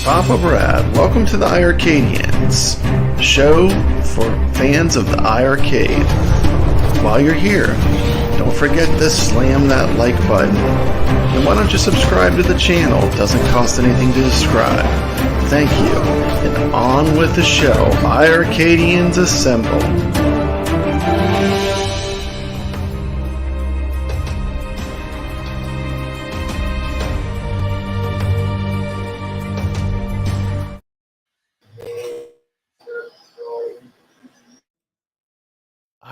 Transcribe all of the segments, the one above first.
Papa Brad. Welcome to the iiRcadians, the show for fans of the iiRcade. While you're here, don't forget to slam that like button. And why don't you subscribe to the channel? It doesn't cost anything to subscribe. Thank you. And on with the show. iiRcadians assemble.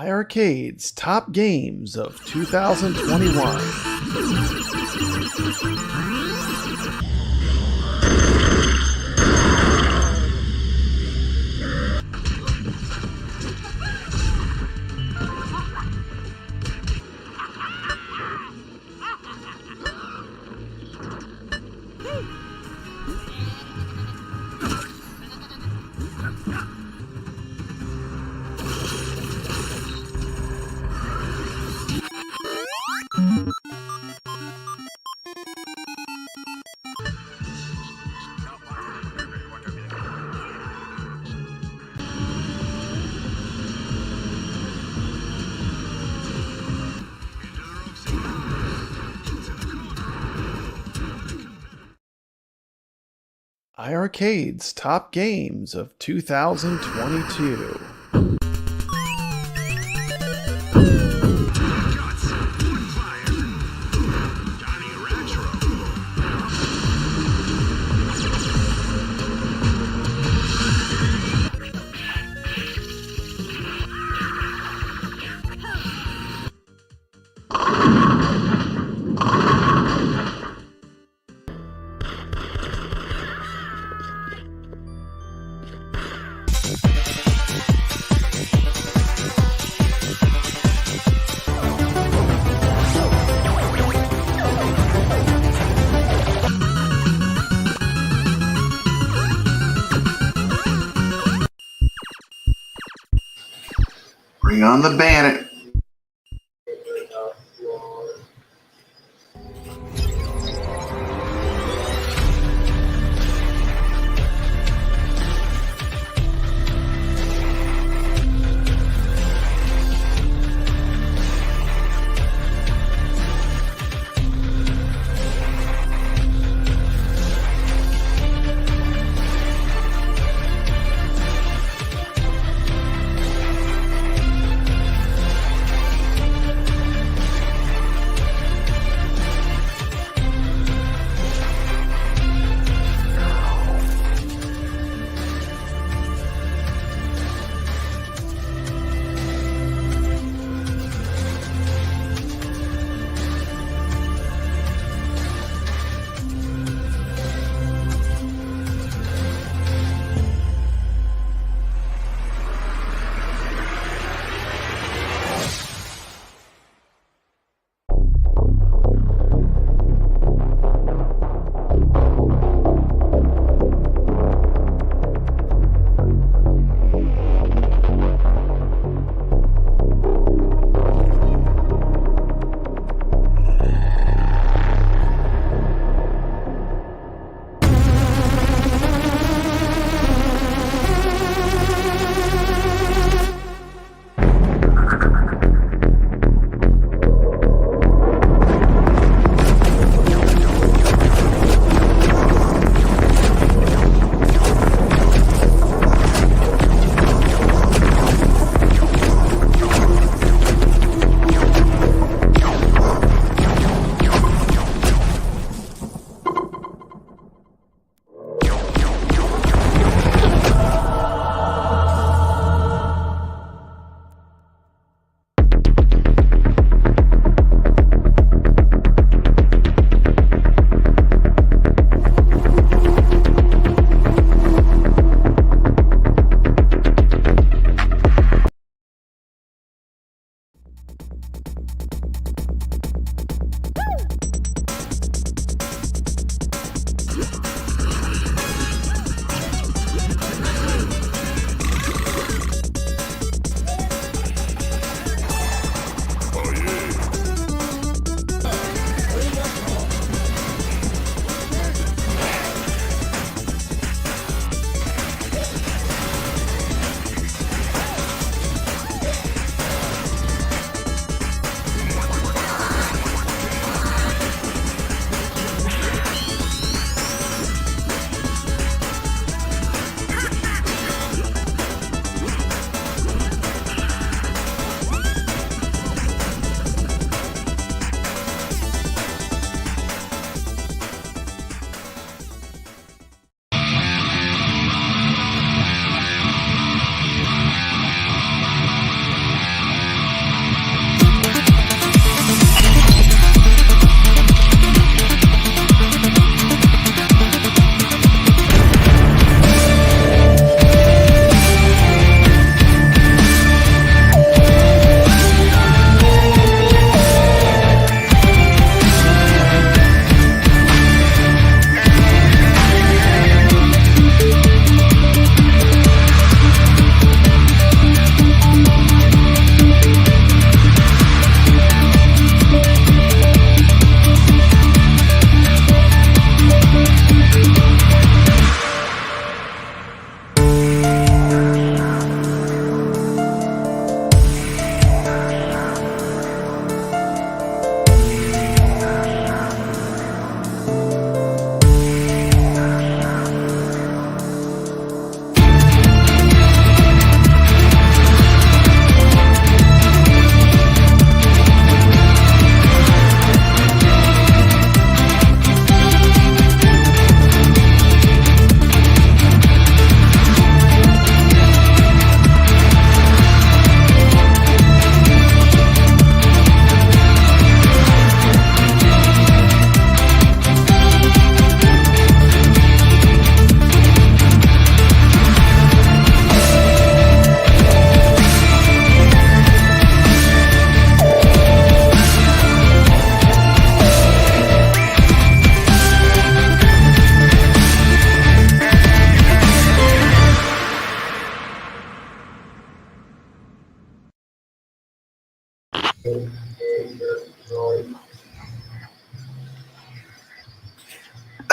iiRcade's top games of 2021. iiRcade's top games of 2022. Bring on the bandit.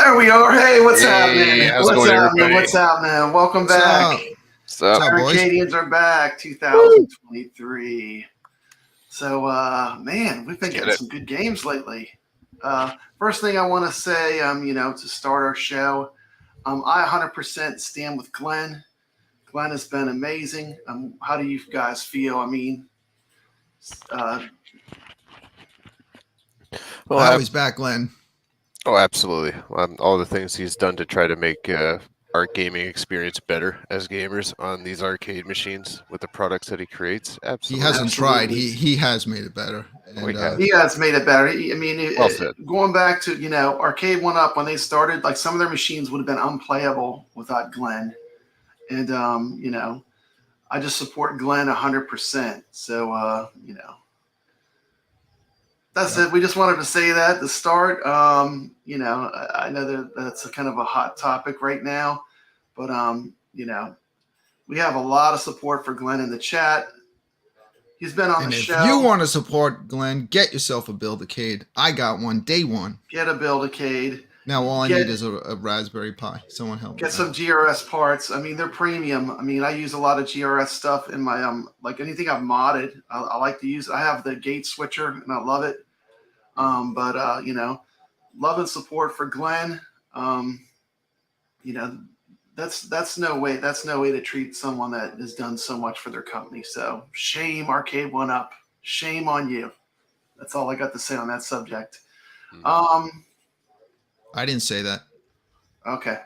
There we are. Hey, what's happening? How's it going, everybody? What's happening? Welcome back. What's up, boys? iiRcadians are back, 2023. So, man, we've been getting some good games lately. First thing I want to say, to start our show, I 100% stand with Glenn. Glenn has been amazing. How do you guys feel? I mean, well, he's back, Glenn. Oh, absolutely. All the things he's done to try to make our gaming experience better as gamers on these arcade machines with the products that he creates. Absolutely. He hasn't tried. He has made it better. And, he has made it better. I mean, well said. Going back to, Arcade 1UP, when they started, like some of their machines would have been unplayable without Glenn. And, I just support Glenn 100%. So, that's it. We just wanted to say that at the start. I know that's a kind of a hot topic right now, but we have a lot of support for Glenn in the chat. He's been on the show. If you want to support Glenn, get yourself a Build-A-Cade. I got one day one. Get a Build-A-Cade. Now all I need is a Raspberry Pi. Someone help me. Get some GRS parts. I mean, they're premium. I mean, I use a lot of GRS stuff in my like anything I've modded. I like to use. I have the gate switcher and I love it. Love and support for Glenn. That's no way to treat someone that has done so much for their company. So shame, Arcade 1UP. Shame on you. That's all I got to say on that subject. I didn't say that. Okay.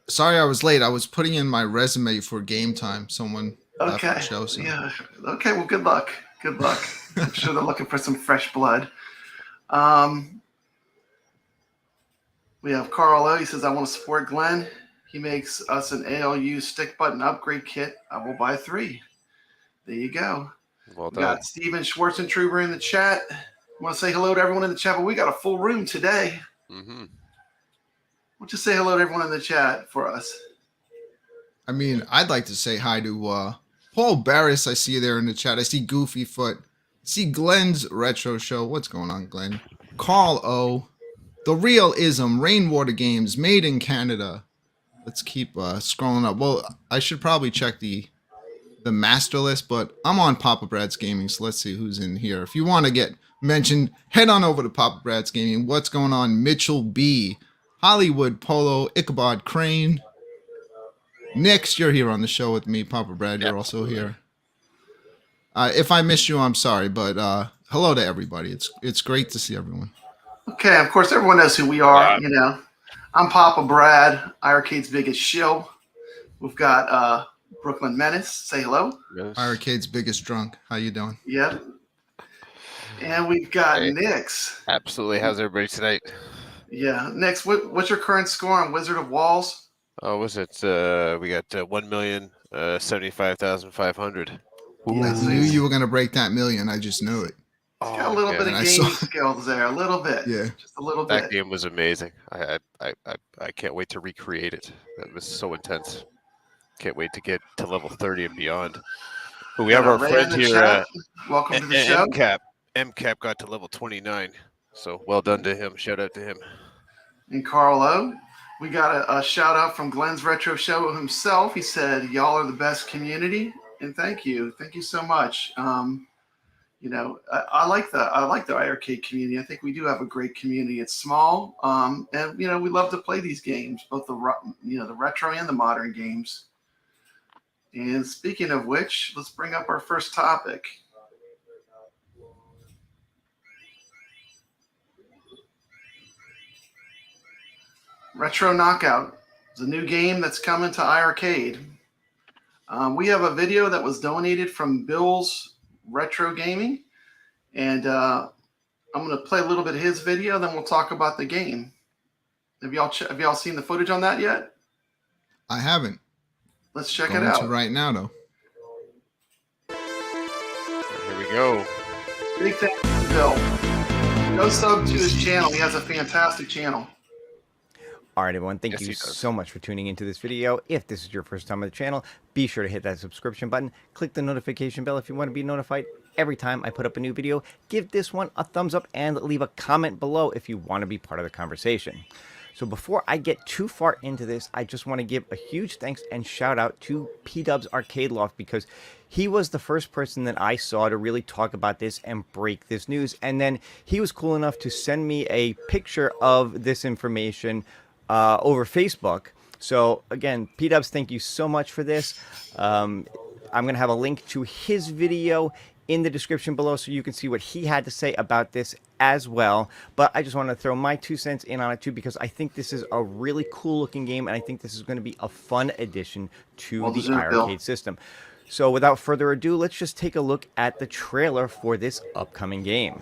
Sorry I was late. I was putting in my resume for game time. Someone left the show. So. Yeah. Okay. Well, good luck. Good luck. I'm sure they're looking for some fresh blood. We have Carl O. He says, I want to support Glenn. He makes us an ALU stick button upgrade kit. I will buy 3. There you go. Well done. We got Steven Schwarzentruber in the chat. I want to say hello to everyone in the chat, but we got a full room today. Mm-hmm. Won't you say hello to everyone in the chat for us? I mean, I'd like to say hi to Paul Barris. I see you there in the chat. I see Goofy Foot. I see Glenn's Retro Show. What's going on, Glenn? Carl O. The Real Ism. Rainwater Games. Made in Canada. Let's keep scrolling up. Well, I should probably check the master list, but I'm on Papa Brad's Gaming, so let's see who's in here. If you want to get mentioned, head on over to Papa Brad's Gaming. What's going on? Mitchell B. Hollywood Polo. Ichabod Crane. Nix, you're here on the show with me. Papa Brad, you're also here. If I missed you, I'm sorry, but hello to everybody. It's great to see everyone. Okay, of course, everyone knows who we are. I'm Papa Brad, iiRcade's biggest shill. We've got Brooklyn Menace. Say hello. Yes. iiRcade's biggest drunk. How you doing? Yep. And we've got Nix. Absolutely. How's everybody tonight? Yeah. Nix, what's your current score on Wizard of Walls? Was it? We got 1,075,500. I knew you were going to break that million. I just knew it. Got a little bit of gaming skills there, a little bit. Yeah, just a little bit. That game was amazing. I can't wait to recreate it. That was so intense. Can't wait to get to level 30 and beyond. But we have our friend here. Welcome to the show. MCAP got to level 29. So well done to him. Shout out to him. And Carl O. We got a shout out from Glenn's Retro Show himself. He said, y'all are the best community. And thank you. Thank you so much. I like the iiRcade community. I think we do have a great community. It's small. And we love to play these games, both the retro and the modern games. And speaking of which, let's bring up our first topic. Retro Knockout is a new game that's coming to iiRcade. We have a video that was donated from Bill's Retro Gaming, and I'm going to play a little bit of his video, then we'll talk about the game. Have y'all seen the footage on that yet? I haven't. Let's check it out. Right now, though. Here we go. Big thank you to Bill. Go sub to his channel. He has a fantastic channel. All right, everyone, thank Yes, you he does. so much for tuning into this video. If this is your first time on the channel, be sure to hit that subscription button. Click the notification bell if you want to be notified every time I put up a new video. Give this one a thumbs up and leave a comment below if you want to be part of the conversation. So before I get too far into this, I just want to give a huge thanks and shout out to P-Dub's Arcade Loft, because he was the first person that I saw to really talk about this and break this news. And then he was cool enough to send me a picture of this information over Facebook. So again, P-Dubs, thank you so much for this. I'm going to have a link to his video in the description below so you can see what he had to say about this as well. But I just want to throw my 2 cents in on it too, because I think this is a really cool looking game, and I think this is going to be a fun addition to the iiRcade system. So without further ado, let's just take a look at the trailer for this upcoming game.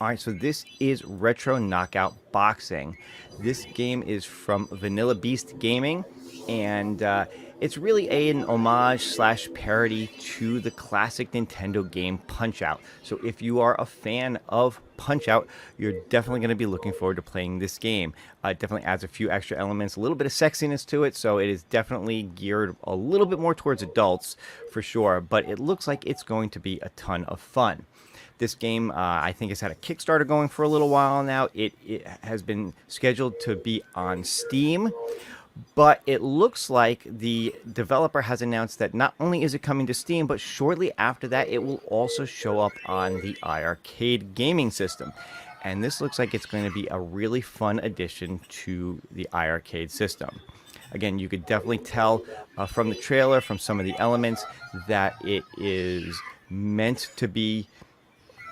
All right, so this is Retro Knockout Boxing. This game is from Vanilla Beast Gaming, and it's really an homage / parody to the classic Nintendo game Punch-Out. So if you are a fan of Punch-Out, you're definitely going to be looking forward to playing this game. It definitely adds a few extra elements, a little bit of sexiness to it, so it is definitely geared a little bit more towards adults for sure, but it looks like it's going to be a ton of fun. This game, I think, has had a Kickstarter going for a little while now. It has been scheduled to be on Steam, but it looks like the developer has announced that not only is it coming to Steam, but shortly after that, it will also show up on the iiRcade gaming system. And this looks like it's going to be a really fun addition to the iiRcade system. Again, you could definitely tell from the trailer, from some of the elements, that it is meant to be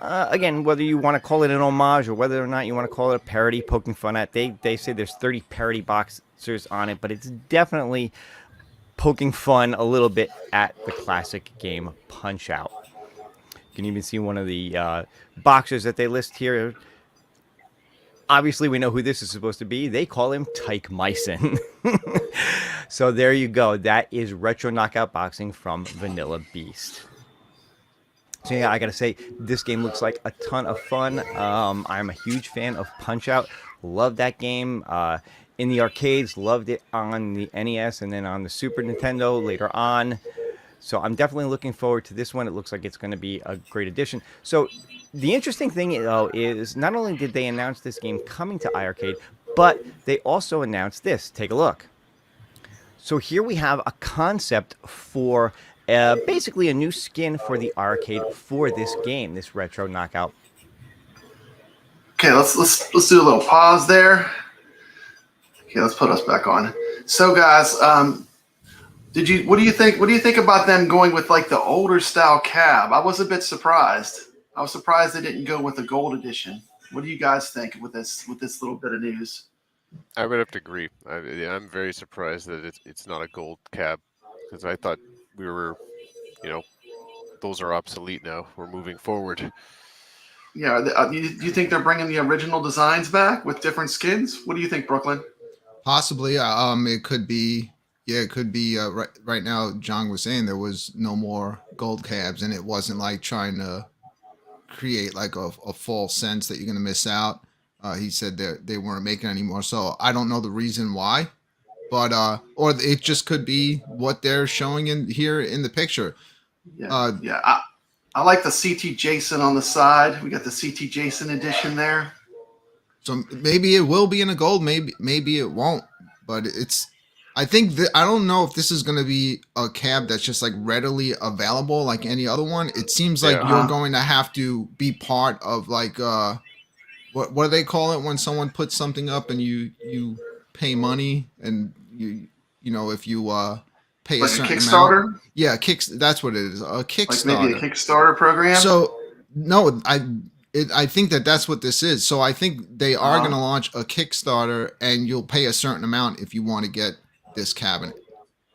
again, whether you want to call it an homage or whether or not you want to call it a parody, poking fun at, they say there's 30 parody boxers on it, but it's definitely poking fun a little bit at the classic game Punch-Out. You can even see one of the boxers that they list here. Obviously, we know who this is supposed to be. They call him Tyke Myson. So there you go. That is Retro Knockout Boxing from Vanilla Beast. So yeah, I gotta say, this game looks like a ton of fun. I'm a huge fan of Punch-Out. Love that game in the arcades. Loved it on the NES and then on the Super Nintendo later on. So I'm definitely looking forward to this one. It looks like it's going to be a great addition. So the interesting thing, though, is not only did they announce this game coming to iiRcade, but they also announced this. Take a look. So here we have a concept for basically a new skin for the iiRcade for this game, this Retro Knockout. Okay, let's do a little pause there. Okay, let's put us back on. So guys, what do you think about them going with like the older style cab? I was a bit surprised. I was surprised they didn't go with the gold edition. What do you guys think with this little bit of news? I would have to agree. I'm very surprised that it's not a gold cab, because I thought we were, those are obsolete now. We're moving forward. Yeah, do you think they're bringing the original designs back with different skins? What do you think, Brooklyn? Possibly. It could be. Yeah, it could be. Right now, John was saying there was no more gold cabs, and it wasn't like trying to create like a false sense that you're going to miss out. He said that they weren't making anymore. So I don't know the reason why, but or it just could be what they're showing in here in the picture. Yeah. I like the CT Jason on the side. We got the CT Jason edition there. So maybe it will be in a gold. Maybe it won't. But it's. I think that I don't know if this is going to be a cab that's just like readily available like any other one. It seems like you're going to have to be part of like what do they call it when someone puts something up and you pay money and you if you pay like a certain Kickstarter? amount. Yeah, that's what it is. A Kickstarter. Like maybe a Kickstarter program? So no, I think that's what this is. So I think they are going to launch a Kickstarter and you'll pay a certain amount if you want to get this cabinet.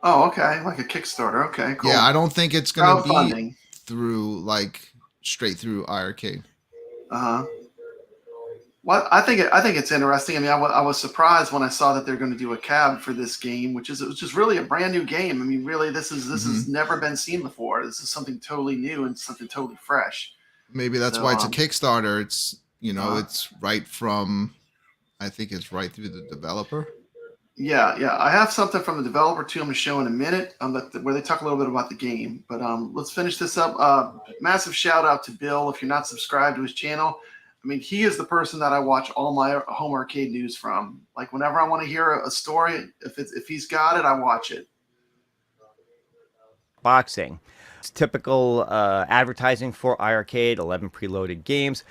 Oh, okay. Like a Kickstarter. Okay, cool. Yeah, I don't think it's going to be through like straight through iiRcade. Well, I think it's interesting. I mean, I was surprised when I saw that they're going to do a cab for this game, which is really a brand new game. I mean, really, this has never been seen before. This is something totally new and something totally fresh. Maybe that's why it's a Kickstarter. It's it's right from I think it's right through the developer. Yeah, I have something from the developer too. I'm going to show in a minute, where they talk a little bit about the game. But let's finish this up. Massive shout out to Bill. If you're not subscribed to his channel, I mean, he is the person that I watch all my home arcade news from. Like whenever I want to hear a story, if he's got it, I watch it. Boxing. It's typical advertising for iiRcade, 11 preloaded games,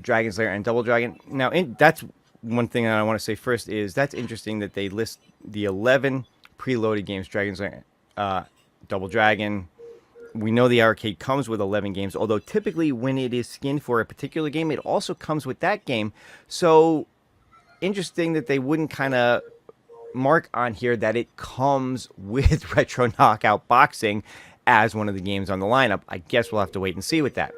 Dragon's Lair and Double Dragon. Now, that's one thing that I want to say first is that's interesting that they list the 11 preloaded games, Dragon's Lair, Double Dragon. We know the iiRcade comes with 11 games, although typically when it is skinned for a particular game, it also comes with that game. So interesting that they wouldn't kind of mark on here that it comes with Retro Knockout Boxing as one of the games on the lineup. I guess we'll have to wait and see with that.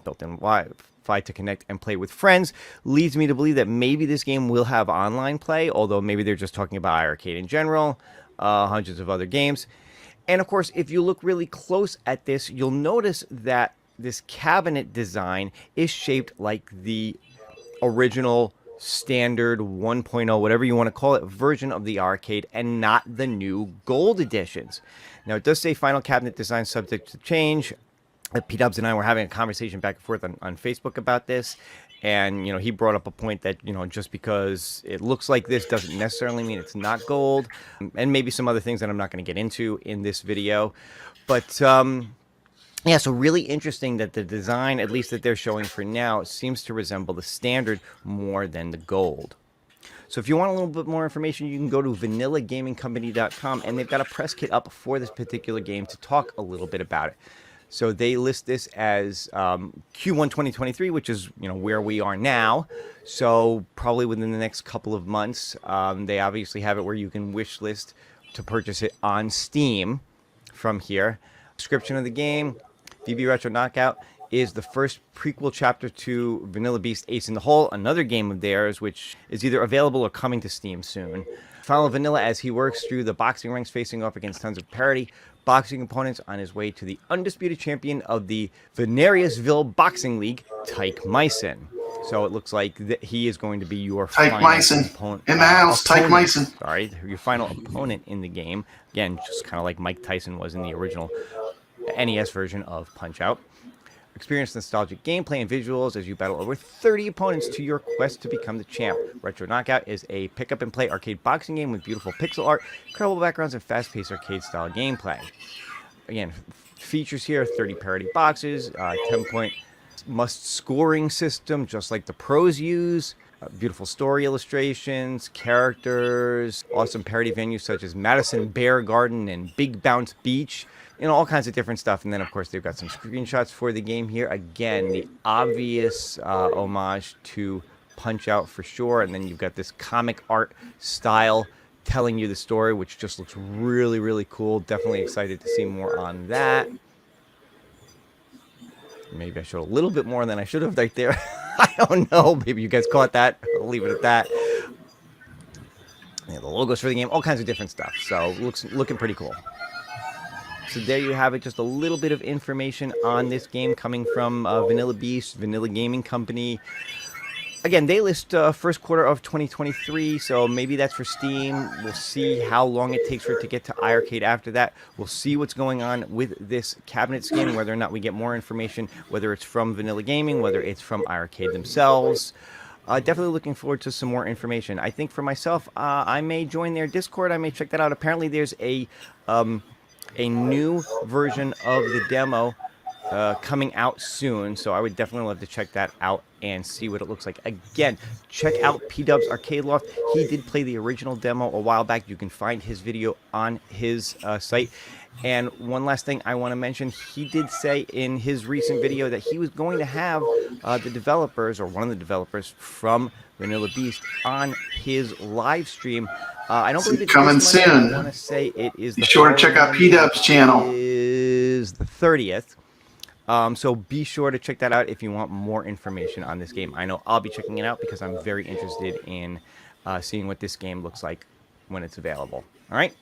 Built-in Wi-Fi to connect and play with friends leads me to believe that maybe this game will have online play, although maybe they're just talking about iiRcade in general, hundreds of other games. And of course, if you look really close at this, you'll notice that this cabinet design is shaped like the original standard 1.0, whatever you want to call it, version of the iiRcade, and not the new gold editions. Now, it does say final cabinet design subject to change. P-Dubs and I were having a conversation back and forth on Facebook about this, and he brought up a point that just because it looks like this doesn't necessarily mean it's not gold, and maybe some other things that I'm not going to get into in this video. But yeah, so really interesting that the design, at least that they're showing for now, seems to resemble the standard more than the gold. So if you want a little bit more information, you can go to vanillagamingcompany.com, and they've got a press kit up for this particular game to talk a little bit about it. So they list this as Q1 2023, which is where we are now. So probably within the next couple of months. They obviously have it where you can wish list to purchase it on Steam from here. Description of the game: VB Retro Knockout is the first prequel chapter to Vanilla Beast Ace in the Hole, another game of theirs, which is either available or coming to Steam soon. Follow Vanilla as he works through the boxing ranks, facing off against tons of parody boxing opponents on his way to the undisputed champion of the Venariusville Boxing League, Tyke Myson. So it looks like that he is going to be your Tyke final Myson opponent. in the house. Tyke Myson. Sorry, your final opponent in the game. Again, just kind of like Mike Tyson was in the original NES version of Punch-Out. Experience nostalgic gameplay and visuals as you battle over 30 opponents to your quest to become the champ. Retro Knockout is a pick-up-and-play arcade boxing game with beautiful pixel art, incredible backgrounds, and fast-paced arcade-style gameplay. Again, features here: 30 parody boxes, 10-point must-scoring system, just like the pros use, beautiful story illustrations, characters, awesome parody venues such as Madison Bear Garden and Big Bounce Beach, all kinds of different stuff. And then, of course, they've got some screenshots for the game here. Again, the obvious homage to Punch-Out for sure. And then you've got this comic art style telling you the story, which just looks really, really cool. Definitely excited to see more on that. Maybe I showed a little bit more than I should have right there. I don't know. Maybe you guys caught that. I'll leave it at that. Yeah, the logos for the game, all kinds of different stuff. So looking pretty cool. So there you have it, just a little bit of information on this game coming from Vanilla Beast, Vanilla Gaming Company. Again, they list first quarter of 2023, so maybe that's for Steam. We'll see how long it takes for it to get to iiRcade after that. We'll see what's going on with this cabinet skin, whether or not we get more information, whether it's from Vanilla Gaming, whether it's from iiRcade themselves. Definitely looking forward to some more information. I think for myself, I may join their Discord. I may check that out. Apparently there's a new version of the demo coming out soon, so I would definitely love to check that out and see what it looks like. Again, check out P-Dub's Arcade Loft. He did play the original demo a while back. You can find his video on his site. And one last thing I want to mention, he did say in his recent video that he was going to have the developers, or one of the developers from Vanilla Beast, on his live stream. I don't believe it's coming soon. I want to say it is. Be sure to check out P-Dub's channel. Is the 30th. So be sure to check that out if you want more information on this game. I know I'll be checking it out because I'm very interested in seeing what this game looks like when it's available. All right,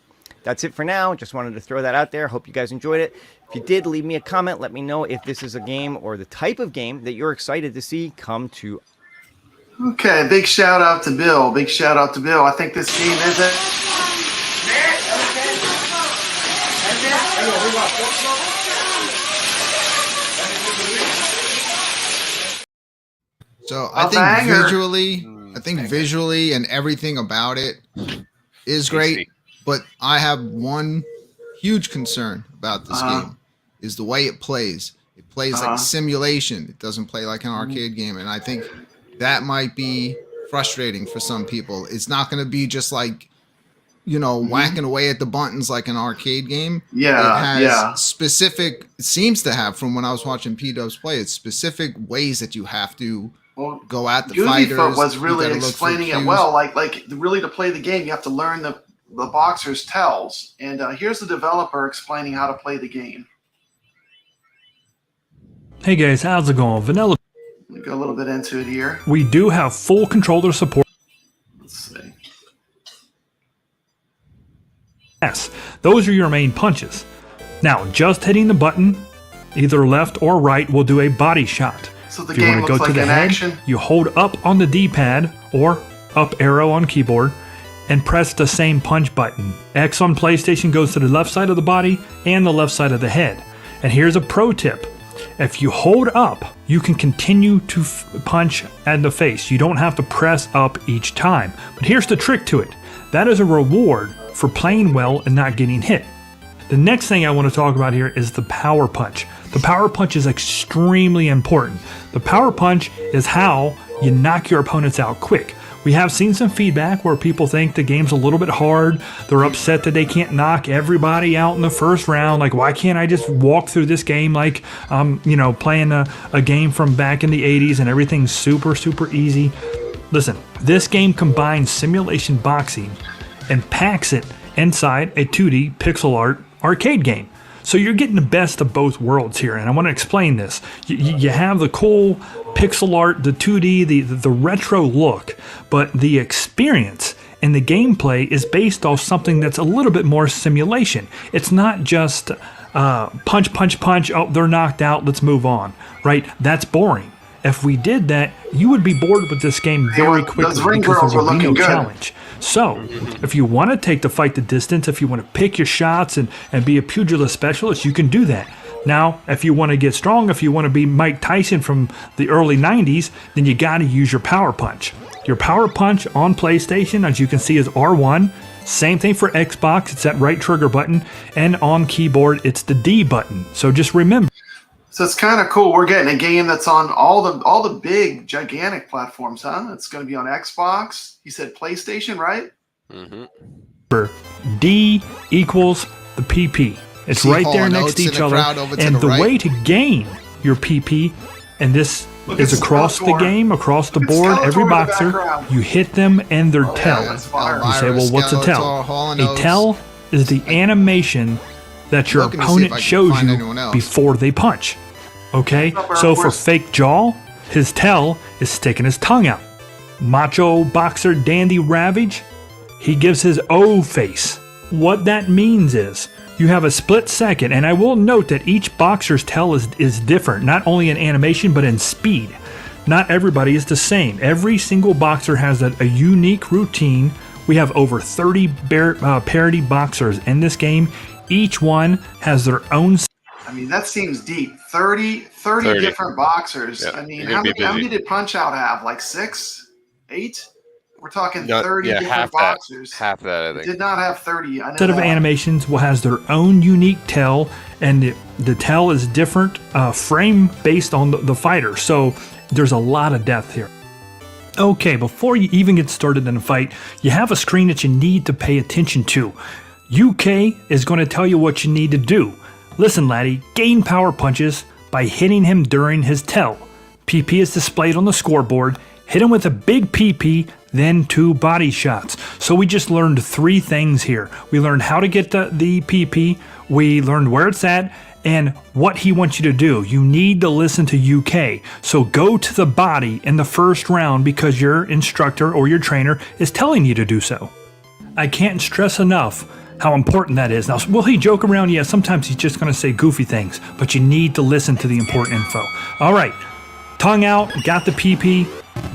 that's it for now. Just wanted to throw that out there. Hope you guys enjoyed it. If you did, leave me a comment. Let me know if this is a game or the type of game that you're excited to see come to Okay, big shout out to Bill. Big shout out to Bill. I think this game is a. So A banger. I think visually and everything about it is great. Tasty. But I have one huge concern about this game is the way it plays. It plays like a simulation. It doesn't play like an arcade game. And I think that might be frustrating for some people. It's not going to be just like, you know, whacking away at the buttons like an arcade game. Yeah, it has specific, it seems to have from when I was watching P-Dubs play, it's specific ways that you have to go at the fighters. Goofyfoot was You really gotta look for explaining it cues. well. Like really to play the game, you have to learn the boxer's tells. And here's the developer explaining how to play the game. Hey guys, how's it going? Vanilla. Let me go a little bit into it here. We do have full controller support. Let's see. Yes, those are your main punches. Now, just hitting the button, either left or right, will do a body shot. So the If you game want to looks go to like the an head, action. you hold up on the D-pad or up arrow on keyboard and press the same punch button. X on PlayStation goes to the left side of the body and the left side of the head. And here's a pro tip. If you hold up, you can continue to punch at the face. You don't have to press up each time. But here's the trick to it. That is a reward for playing well and not getting hit. The next thing I want to talk about here is the power punch. The power punch is extremely important. The power punch is how you knock your opponents out quick. We have seen some feedback where people think the game's a little bit hard. They're upset that they can't knock everybody out in the first round. Like, why can't I just walk through this game like you know, playing a game from back in the 80s and everything's super, super easy? Listen, this game combines simulation boxing and packs it inside a 2D pixel art arcade game. So you're getting the best of both worlds here, and I want to explain this. You have the cool pixel art, the 2D, the retro look, but the experience and the gameplay is based off something that's a little bit more simulation. It's not just punch, punch, punch, oh, they're knocked out, let's move on, right? That's boring. If we did that, you would be bored with this game very quickly those ring because girls there were would be no looking good. challenge. So, if you want to take the fight the distance, if you want to pick your shots and be a pugilist specialist, you can do that. Now, if you want to get strong, if you want to be Mike Tyson from the early 90s, then you got to use your power punch. Your power punch on PlayStation, as you can see, is R1. Same thing for Xbox, it's that right trigger button. And on keyboard, it's the D button. So just remember. So it's kind of cool. We're getting a game that's on all the big, gigantic platforms, huh? It's going to be on Xbox. You said PlayStation, right? D equals the PP. It's See right Hall there and next Oates to in each the other. crowd over to And the the right. way to gain your PP, and this Look is at across the Skeletor. game, across the Look at board, Skeletor every in the boxer, background. you hit them and their tell. that's fire. You say, well, what's a Skeletor, tell? Hall and A Oates. tell is the animation that your Looking to see if I opponent can shows find you anyone else. before they punch. Okay? What's up, So for Airforce? fake jaw, his tell is sticking his tongue out. Macho boxer Dandy Ravage, he gives his O face. What that means is you have a split second, and I will note that each boxer's tell is different, not only in animation but in speed. Not everybody is the same. Every single boxer has a unique routine. We have over 30 parody boxers in this game. Each one has their own. I mean, that seems deep. 30 different boxers. Yeah, I mean, you're how gonna be many busy. did Punch Out have? Like 6? 8? We're talking No, 30 yeah, different half boxers. Half that, I think. Did not have 30. I know Set of that. animations will has their own unique tell, and the tell is different frame based on the fighter. So there's a lot of depth here. Okay, before you even get started in a fight, you have a screen that you need to pay attention to. UK is going to tell you what you need to do. Listen, laddie, gain power punches by hitting him during his tell. PP is displayed on the scoreboard. Hit him with a big PP, then 2 body shots. So we just learned 3 things here. We learned how to get the PP, we learned where it's at, and what he wants you to do. You need to listen to UK. So go to the body in the first round because your instructor or your trainer is telling you to do so. I can't stress enough how important that is. Now, will he joke around? Yeah, sometimes he's just going to say goofy things, but you need to listen to the important info. All right, tongue out, got the PP,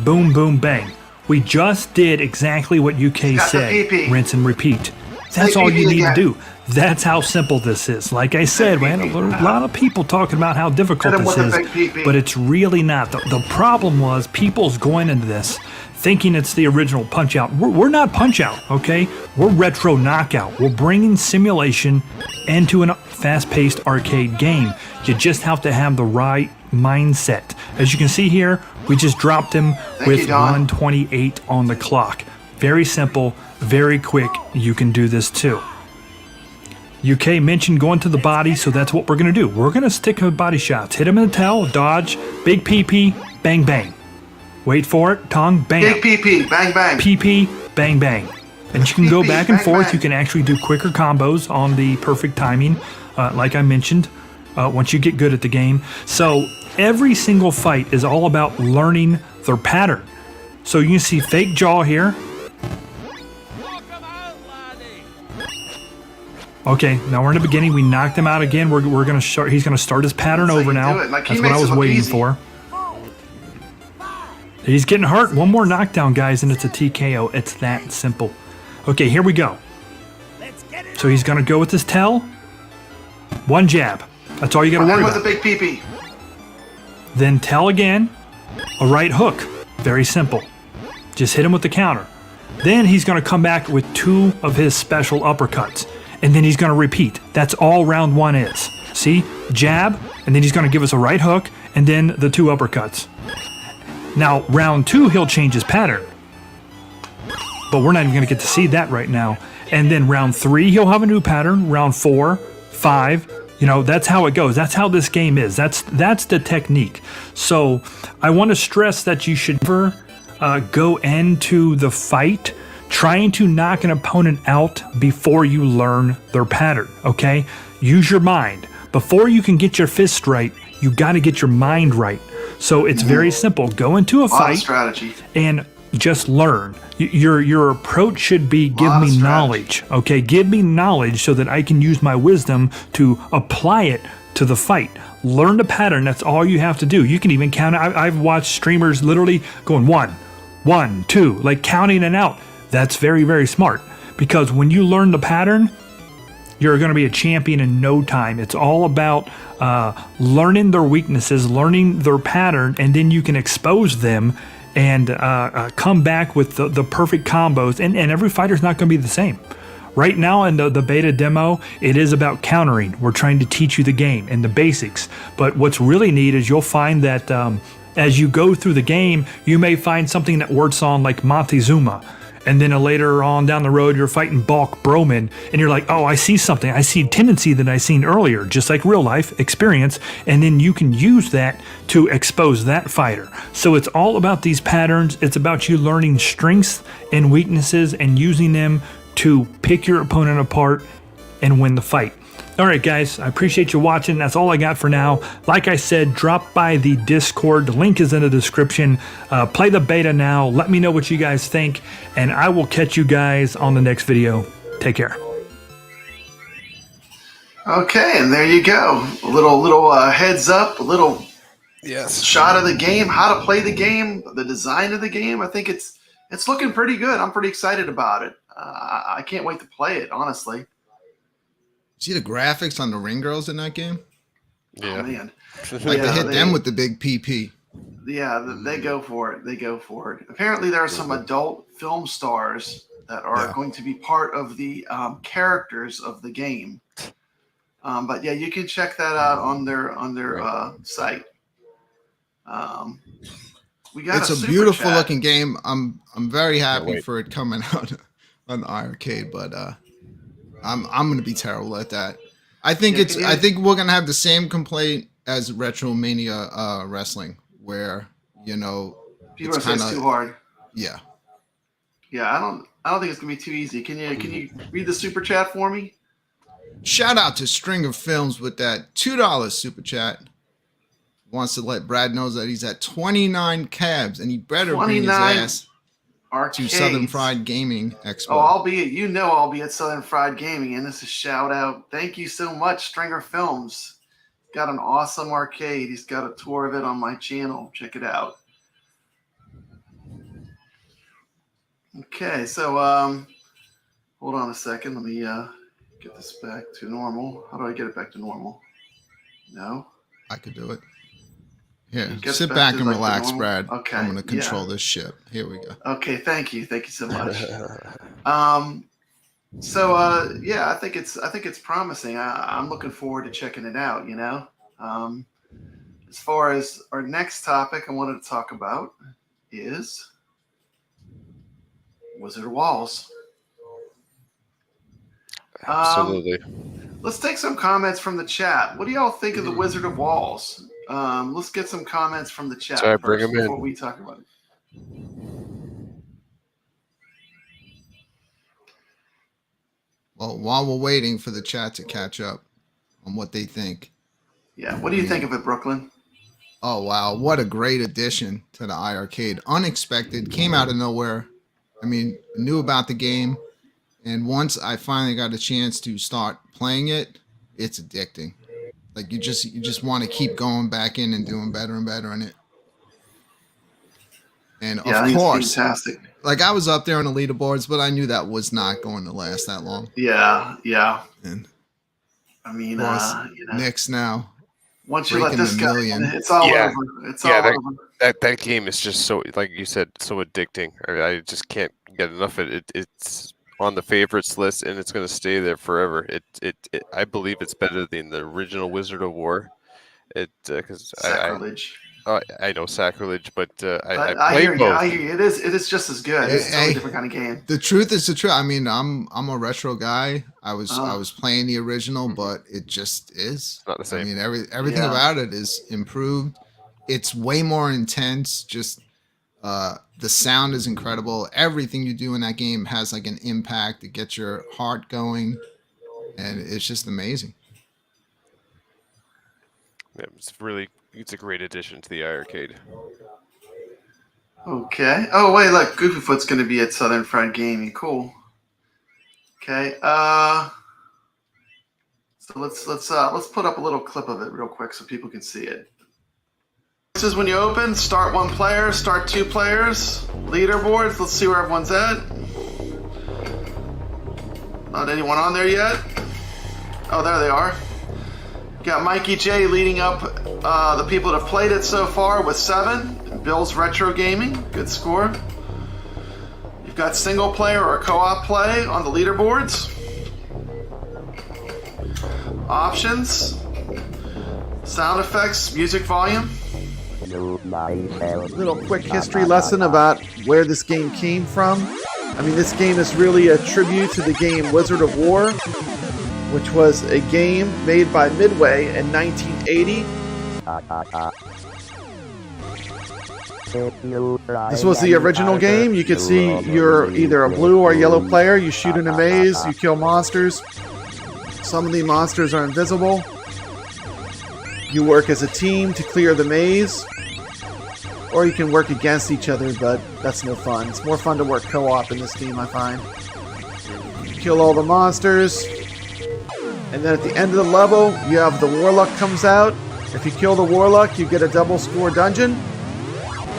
boom, boom, bang. We just did exactly what UK got the said. PP. Rinse and repeat. That's Say all you PP need to again. do. That's how simple this is. Like I said, we had a lot of people talking about how difficult Hit 'em this with the is, big PP. but it's really not. The problem was people's going into this thinking it's the original Punch-Out. We're not Punch-Out, okay? We're retro knockout. We're bringing simulation into a fast-paced arcade game. You just have to have the right mindset. As you can see here, we just dropped him with you, Don. 128 on the clock. Very simple, very quick. You can do this too. UK mentioned going to the body, so that's what we're going to do. We're going to stick with body shots. Hit him in the tail, dodge, big PP, bang, bang. Wait for it, tongue, bam. Big PP, bang, bang. PP, bang, bang. And you can go PP, back and bang, forth. bang. You can actually do quicker combos on the perfect timing, like I mentioned, once you get good at the game. So every single fight is all about learning their pattern. So you can see fake jaw here. Okay, now we're in the beginning. We knocked him out again. We're gonna start. He's gonna start his pattern That's how over you now. do it. Like, he That's what makes I it was look waiting easy. for. He's getting hurt. One more knockdown, guys, and it's a TKO. It's that simple. Okay, here we go. So he's gonna go with his tail. One jab. That's all you gotta worry With about. the big PP. Then tail again. A right hook. Very simple. Just hit him with the counter. Then he's gonna come back with two of his special uppercuts. And then he's gonna repeat. That's all round one is. See? Jab, and then he's gonna give us a right hook, and then the two uppercuts. Now, round two, he'll change his pattern. But we're not even gonna get to see that right now. And then round three, he'll have a new pattern. Round 4, 5, you know, that's how it goes. That's how this game is. That's the technique. So I want to stress that you should never go into the fight trying to knock an opponent out before you learn their pattern, okay? Use your mind. Before you can get your fist right, you got to get your mind right. So it's very simple. Go into a Lot of fight strategy. and just learn. Your approach should be give Lot of me strategy. knowledge, okay? Give me knowledge so that I can use my wisdom to apply it to the fight. Learn the pattern. That's all you have to do. You can even count. I've watched streamers literally going 1, 1, 2, like counting it out. That's very, very smart, because when you learn the pattern, you're going to be a champion in no time. It's all about learning their weaknesses, learning their pattern, and then you can expose them and come back with the perfect combos. And every fighter's not going to be the same. Right now in the beta demo, it is about countering. We're trying to teach you the game and the basics. But what's really neat is you'll find that as you go through the game, you may find something that works on like Montezuma. And then later on down the road, you're fighting Balk Broman, and you're like, oh, I see something. I see tendency that I seen earlier, just like real life experience. And then you can use that to expose that fighter. So it's all about these patterns. It's about you learning strengths and weaknesses and using them to pick your opponent apart and win the fight. All right, guys, I appreciate you watching. That's all I got for now. Like I said, drop by the Discord. The link is in the description. Play the beta now. Let me know what you guys think, and I will catch you guys on the next video. Take care. Okay, and there you go. A little heads up, a little Yes. shot of the game, how to play the game, the design of the game. I think it's looking pretty good. I'm pretty excited about it. I can't wait to play it, honestly. See the graphics on the ring girls in that game? Yeah. Oh, man. Like Yeah, they hit they- them with the big PP. Yeah, they go for it. They go for it. Apparently, there are some adult film stars that are Yeah. going to be part of the characters of the game. But yeah, you can check that out on their site. We got It's a super beautiful chat. looking game. I'm very happy wait. for it coming out on iiRcade, but I'm gonna be terrible at that. I think Yeah, I think we're gonna have the same complaint as Retromania Wrestling, where People it's are saying it's kinda- too hard. yeah. Yeah, I don't think it's gonna be too easy. Can you read the super chat for me? Shout out to String of Films with that $2 super chat. Wants to let Brad knows that he's at 29 cabs and he better bring his 29 ass to Arcades. Southern Fried Gaming Expo. Oh, I'll be at Southern Fried Gaming, and this is a shout out. Thank you so much, Stringer Films. Got an awesome arcade. He's got a tour of it on my channel. Check it out. Okay, so hold on a second. Let me get this back to normal. How do I get it back to normal? No. I could do it. Here, It gets sit back to, and like, the relax, normal- Brad. Okay, I'm gonna control yeah. this ship. Here we go. Okay, thank you so much. Yeah, I think it's promising. I'm looking forward to checking it out. You know, as far as our next topic, I wanted to talk about is Wizard of Walls. Absolutely. Let's take some comments from the chat. What do y'all think of the Wizard of Walls? Let's get some comments from the chat Sorry, bring first 'em in. before we talk about it. Well, while we're waiting for the chat to catch up on what they think. Yeah, what do you think of it, Brooklyn? Oh, wow. What a great addition to the iiRcade. Unexpected. Came out of nowhere. I mean, knew about the game. And once I finally got a chance to start playing it, it's addicting. Like you just want to keep going back in and doing better and better in it. And Yeah, I of think course, it's fantastic. like I was up there on the leaderboards, but I knew that was not going to last that long. Yeah. And I mean, of course, you know, Nick's now once you let breaking this the guy, million. it's all Yeah. over. It's Yeah, all over. That game is just so, like you said, so addicting. I just can't get enough of it. It's on the favorites list, and it's going to stay there forever. I believe it's better than the original Wizard of War. Because Sacrilege. I know sacrilege, but I I play hear you. both. I hear you. It is just as good. It's a totally Hey, different kind of game. the truth is the truth. I mean, I'm a retro guy. I was playing the original, but it just is Not the same. I mean, everything Yeah. about it is improved. It's way more intense. Just the sound is incredible. Everything you do in that game has like an impact. It gets your heart going, and it's just amazing. Yeah, it's a great addition to the iiRcade. Okay. Oh wait, look, Goofyfoot's going to be at Southern Fried Gaming. Cool. Okay. So let's put up a little clip of it real quick so people can see it. This is when you open. Start 1 player. Start 2 players. Leaderboards. Let's see where everyone's at. Not anyone on there yet. Oh, there they are. Got Mikey J leading up the people that have played it so far with 7. Bill's Retro Gaming, good score. You've got single player or co-op play on the leaderboards. Options, sound effects, music volume. Little quick history lesson about where this game came from. I mean, this game is really a tribute to the game Wizard of War, which was a game made by Midway in 1980. This was the original game. You could see you're either a blue or yellow player. You shoot in a maze, you kill monsters. Some of the monsters are invisible. You work as a team to clear the maze. Or you can work against each other, but that's no fun. It's more fun to work co-op in this game, I find. You kill all the monsters. And then at the end of the level, you have the Warlock comes out. If you kill the Warlock, you get a double score dungeon.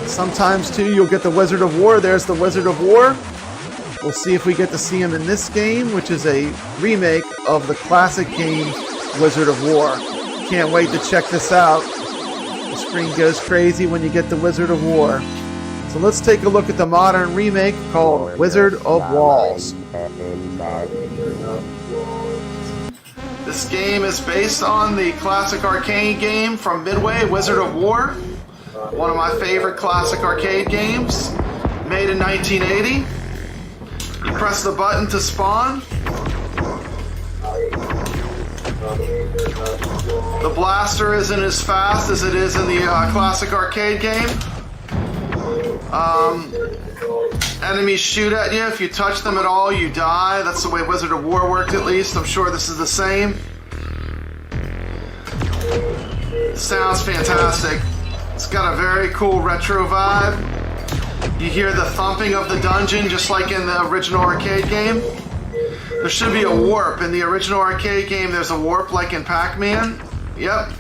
Sometimes, too, you'll get the Wizard of War. There's the Wizard of War. We'll see if we get to see him in this game, which is a remake of the classic game Wizard of War. Can't wait to check this out. The screen goes crazy when you get the Wizard of War. So let's take a look at the modern remake called Wizard of Walls. This game is based on the classic arcade game from Midway, Wizard of War. One of my favorite classic arcade games, made in 1980. You press the button to spawn. The blaster isn't as fast as it is in the classic arcade game. Enemies shoot at you. If you touch them at all, you die. That's the way Wizard of War worked, at least. I'm sure this is the same. Sounds fantastic. It's got a very cool retro vibe. You hear the thumping of the dungeon just like in the original arcade game. There should be a warp. In the original arcade game, there's a warp like in Pac-Man. Yep.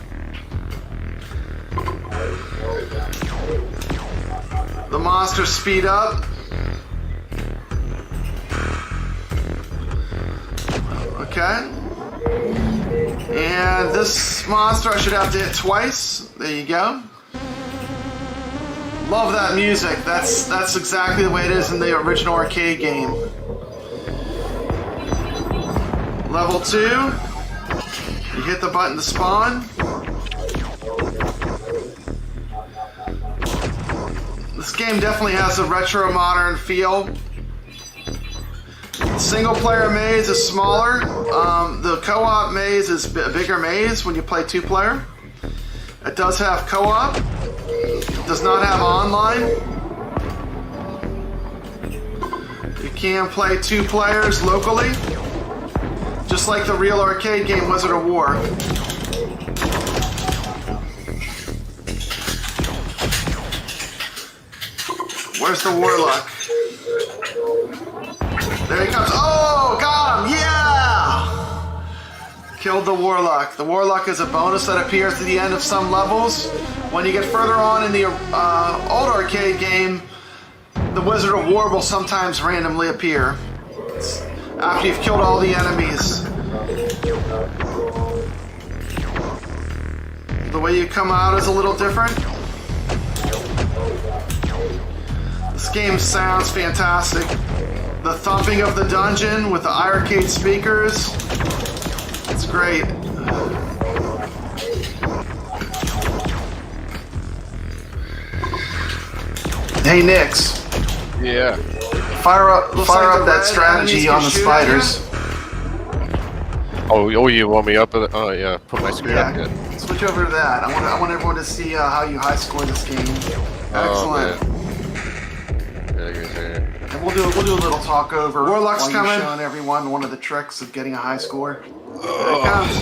The monsters speed up. Okay. And this monster I should have to hit twice. There you go. Love that music. That's exactly the way it is in the original arcade game. Level 2. You hit the button to spawn. This game definitely has a retro modern feel. The single player maze is smaller. The co-op maze is a bigger maze when you play 2-player. It does have co-op. It does not have online. You can play 2 players locally, just like the real arcade game Wizard of War. Where's the Warlock? There he comes. Oh, got him! Yeah! Killed the Warlock. The Warlock is a bonus that appears at the end of some levels. When you get further on in the old arcade game, the Wizard of War will sometimes randomly appear after you've killed all the enemies. The way you come out is a little different. This game sounds fantastic. The thumping of the dungeon with the iiRcade speakers, it's great. Hey Nix. Yeah. Fire up that strategy on the spiders. Oh, you want me up? Oh, yeah. Put my screen up. Yeah. Good. Switch over to that. I want everyone to see how you high score this game. Excellent. And we'll do a little talk over. Warlock's coming. Showing everyone one of the tricks of getting a high score. There it comes.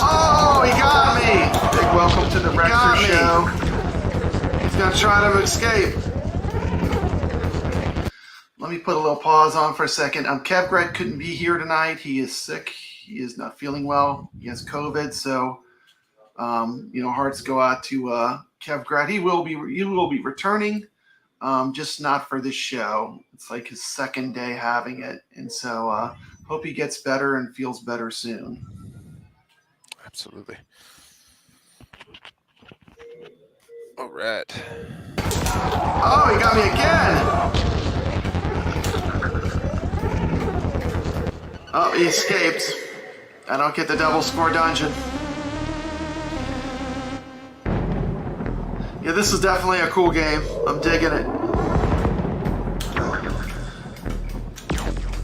Oh, he got me! Big welcome to the Rexer Show. He's gonna try to escape. Let me put a little pause on for a second. Kevgret couldn't be here tonight. He is sick. He is not feeling well. He has COVID, so hearts go out to Kevgret. He will be returning. Just not for this show. It's like his second day having it. And so hope he gets better and feels better soon. Absolutely. All right. Oh, he got me again! Oh, he escaped. I don't get the double score dungeon. Yeah, this is definitely a cool game. I'm digging it.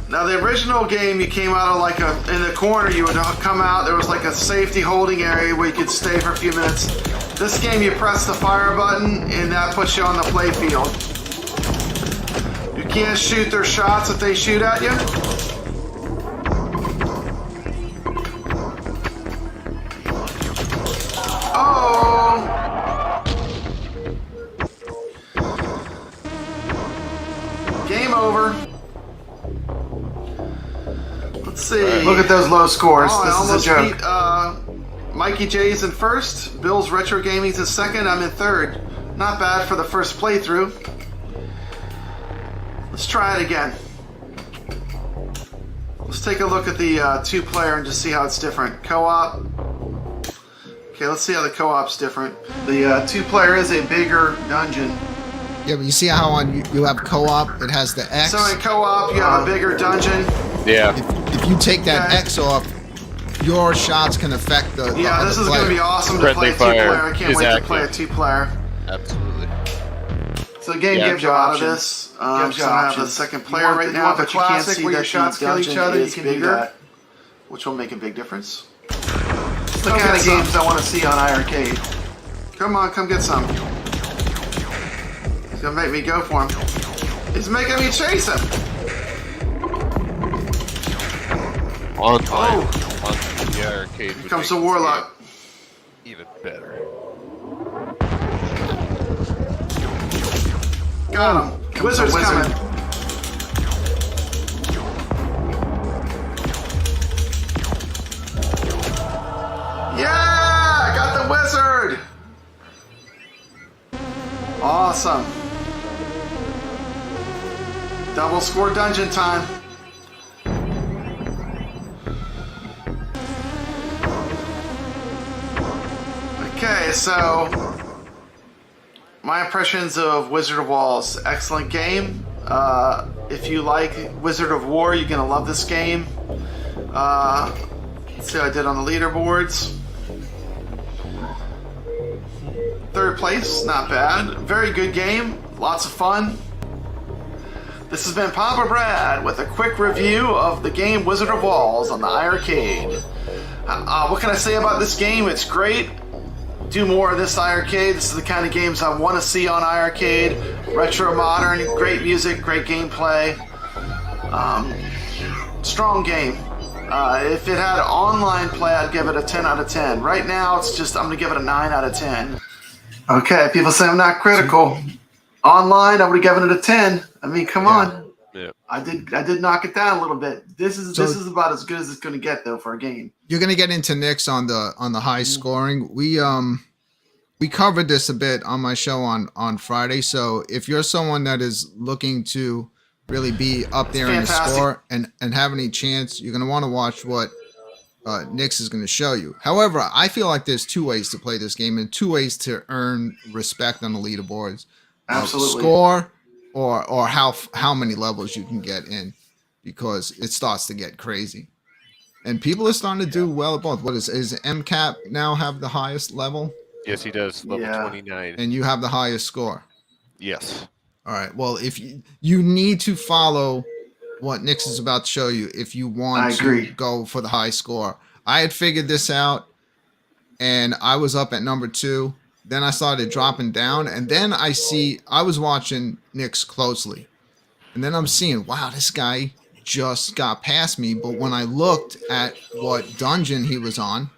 Now, the original game, you came out of in the corner, you would come out, there was like a safety holding area where you could stay for a few minutes. This game, you press the fire button, and that puts you on the play field. You can't shoot their shots if they shoot at you. Game over. Let's see. Look at those low scores. This is a joke. Mikey J's in first. Bill's Retro Gaming's in second. I'm in third. Not bad for the first playthrough. Let's try it again. Let's take a look at the 2-player and just see how it's different. Co-op. Okay, let's see how the co-op's different. The 2-player is a bigger dungeon. Yeah, but you see how on you have co-op, it has the X. So in co-op, you have a bigger dungeon. Yeah. If you take that X off, your shots can affect the Yeah, this is going to be awesome to play a 2-player. I can't wait to play a 2-player. Absolutely. So the game gives you options. So I have a second player right now, but you can't see that your shots kill each other. You can do that, which will make a big difference. It's the kind of games I want to see on iiRcade. Come on, come get some. He's gonna make me go for him. He's making me chase him. On time. On the iiRcade. Here comes the Warlock. Even better. Got him. Wizard's coming. Yeah! Got the wizard! Awesome. Double score dungeon time. so my impressions of Wizard of Walls. Excellent game. If you like Wizard of War, you're gonna love this game. Let's see how I did on the leaderboards. 3rd place, not bad. Very good game, lots of fun. This has been Papa Brad with a quick review of the game Wizard of Walls on the iiRcade. What can I say about this game? It's great. Do more of this iiRcade. This is the kind of games I want to see on iiRcade. Retro, modern, great music, great gameplay. Strong game. If it had online play, I'd give it a 10 out of 10. Right now, it's just, I'm going to give it a 9 out of 10. Okay, people say I'm not critical. Online, I would have given it a 10. I mean, come on. Yeah. I did knock it down a little bit. This is about as good as it's going to get though for a game. You're gonna get into Nick's on the high scoring. We covered this a bit on my show on Friday. So if you're someone that is looking to really be up there in the score and have any chance, you're gonna want to watch what Nick's is going to show you. However, I feel like there's 2 ways to play this game and 2 ways to earn respect on the leaderboards. Absolutely. Score or how many levels you can get in, because it starts to get crazy. And people are starting to do well at both. What is MCAP now have the highest level? Yes, he does. Level 29. And you have the highest score. Yes. All right. Well, if you need to follow what Nick's is about to show you if you want to go for the high score. I had figured this out, and I was up at number 2. Then I started dropping down, and then I was watching Nick's closely, and then I'm seeing, wow, this guy just got past me. But when I looked at what dungeon he was on,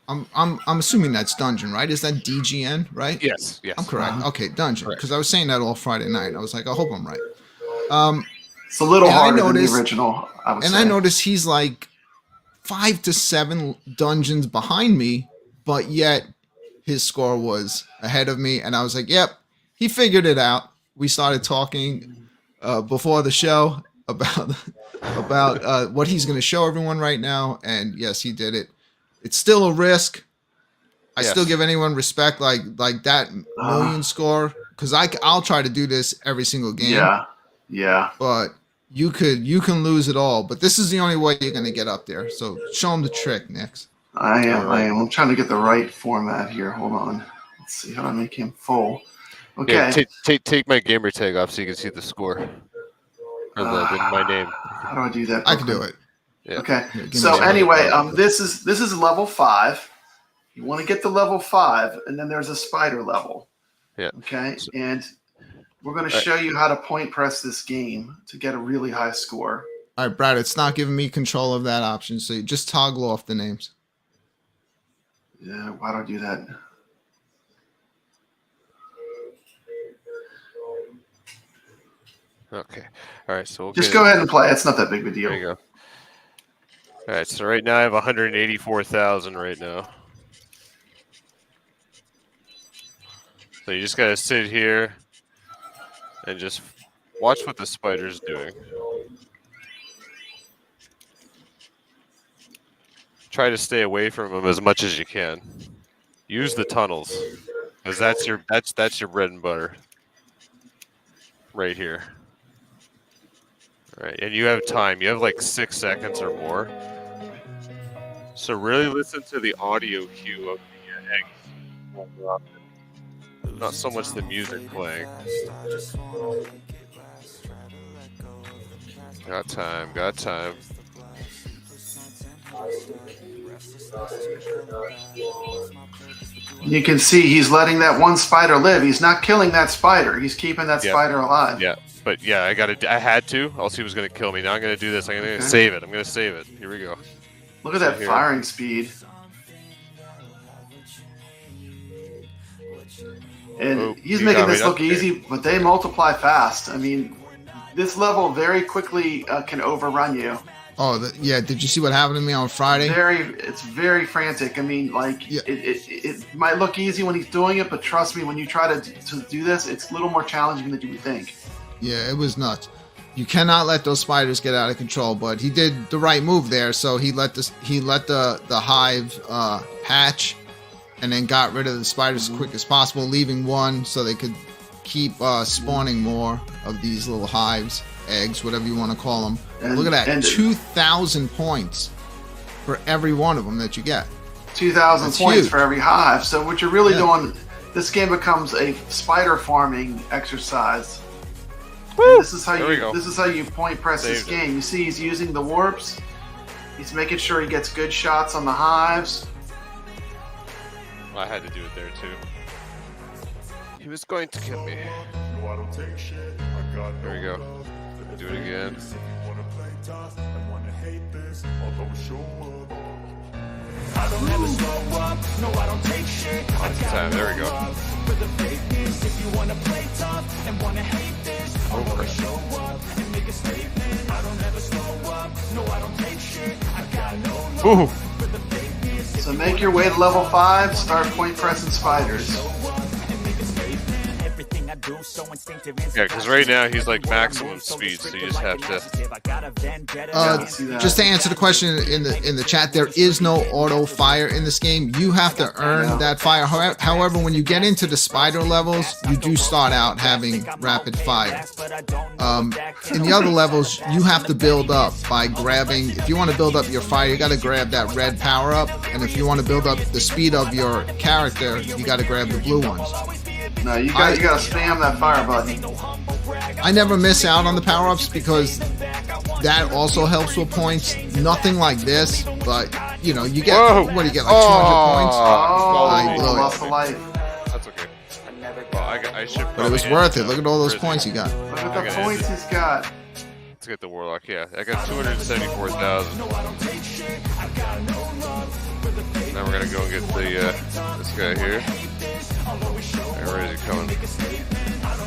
I'm assuming that's dungeon, right? Is that DGN, right? Yes. I'm correct. Okay, dungeon. Because I was saying that all Friday night. I was like, I hope I'm right. It's a little harder than the original, I would say. I noticed he's like 5 to 7 dungeons behind me, but yet his score was ahead of me. And I was like, yep, he figured it out. We started talking before the show about what he's going to show everyone right now. And yes, he did it. It's still a risk. I still give anyone respect like that million score, because I'll try to do this every single game. Yeah. But you can lose it all. But this is the only way you're going to get up there. So show him the trick, Nix. I am. I'm trying to get the right format here. Hold on. Let's see how to make him full. Okay. Yeah, take my gamer tag off so you can see the score. Or my name. How do I do that? I can do it. Yeah. Okay. So anyway, this is level 5. You want to get to level 5, and then there's a spider level. Yeah. Okay. And we're going to show you how to point press this game to get a really high score. All right, Brad, it's not giving me control of that option, so you just toggle off the names. Yeah, why do I do that? Okay. All right. So just go ahead and play. It's not that big of a deal. There you go. All right. So right now I have 184,000 right now. So you just got to sit here and just watch what the spider's doing. Try to stay away from them as much as you can. Use the tunnels, because that's your bread and butter right here. All right, and you have time. You have like 6 seconds or more. So really listen to the audio cue of the eggs. Not so much the music playing. Got time. You can see he's letting that one spider live. He's not killing that spider. He's keeping that spider alive. Yeah, but yeah, I had to, else he was going to kill me. Now I'm going to do this. I'm going to save it. I'm going to save it. Here we go. Look at that firing speed. And he's making this look easy, but they multiply fast. I mean, this level very quickly can overrun you. Oh, yeah. Did you see what happened to me on Friday? It's very frantic. I mean, like, it might look easy when he's doing it, but trust me, when you try to do this, it's a little more challenging than you would think. Yeah, it was nuts. You cannot let those spiders get out of control, but he did the right move there. So he let the hive hatch, and then got rid of the spiders as quick as possible, leaving one so they could keep spawning more of these little hives, eggs, whatever you want to call them. And- Look at that, and- 2,000 points for every one of them that you get. 2,000 That's points huge. for every hive. So what you're really Yeah. doing, this game becomes a spider farming exercise. Woo! This is how There we you. go. This is how you point press this Saved it. game. You see, he's using the warps. He's making sure he gets good shots on the hives. I had to do it there too. He was going to kill me. There we go. Do it again. That's the time. There we go. Over. Ooh. So make your way to level 5. Start point pressing spiders. Yeah, because right now he's like maximum speed, so you just have to. See that. Just to answer the question in the chat, there is no auto fire in this game. You have to earn that fire. However, when you get into the spider levels, you do start out having rapid fire. In the other levels, you have to build up by grabbing. If you want to build up your fire, you got to grab that red power up, and if you want to build up the speed of your character, you got to grab the blue ones. No, you got to spam that fire button. I never miss out on the power-ups because that also helps with points. Nothing like this, but you know, you get Whoa. what do you get, like 200 points? Oh, I blew it. lost a life. That's okay. Well, I should. But it was worth it. Look at all those points you got. Look at the points he's got. Let's get the warlock. Yeah, I got 274,000. Now we're gonna go and get the this guy here. Where is he coming?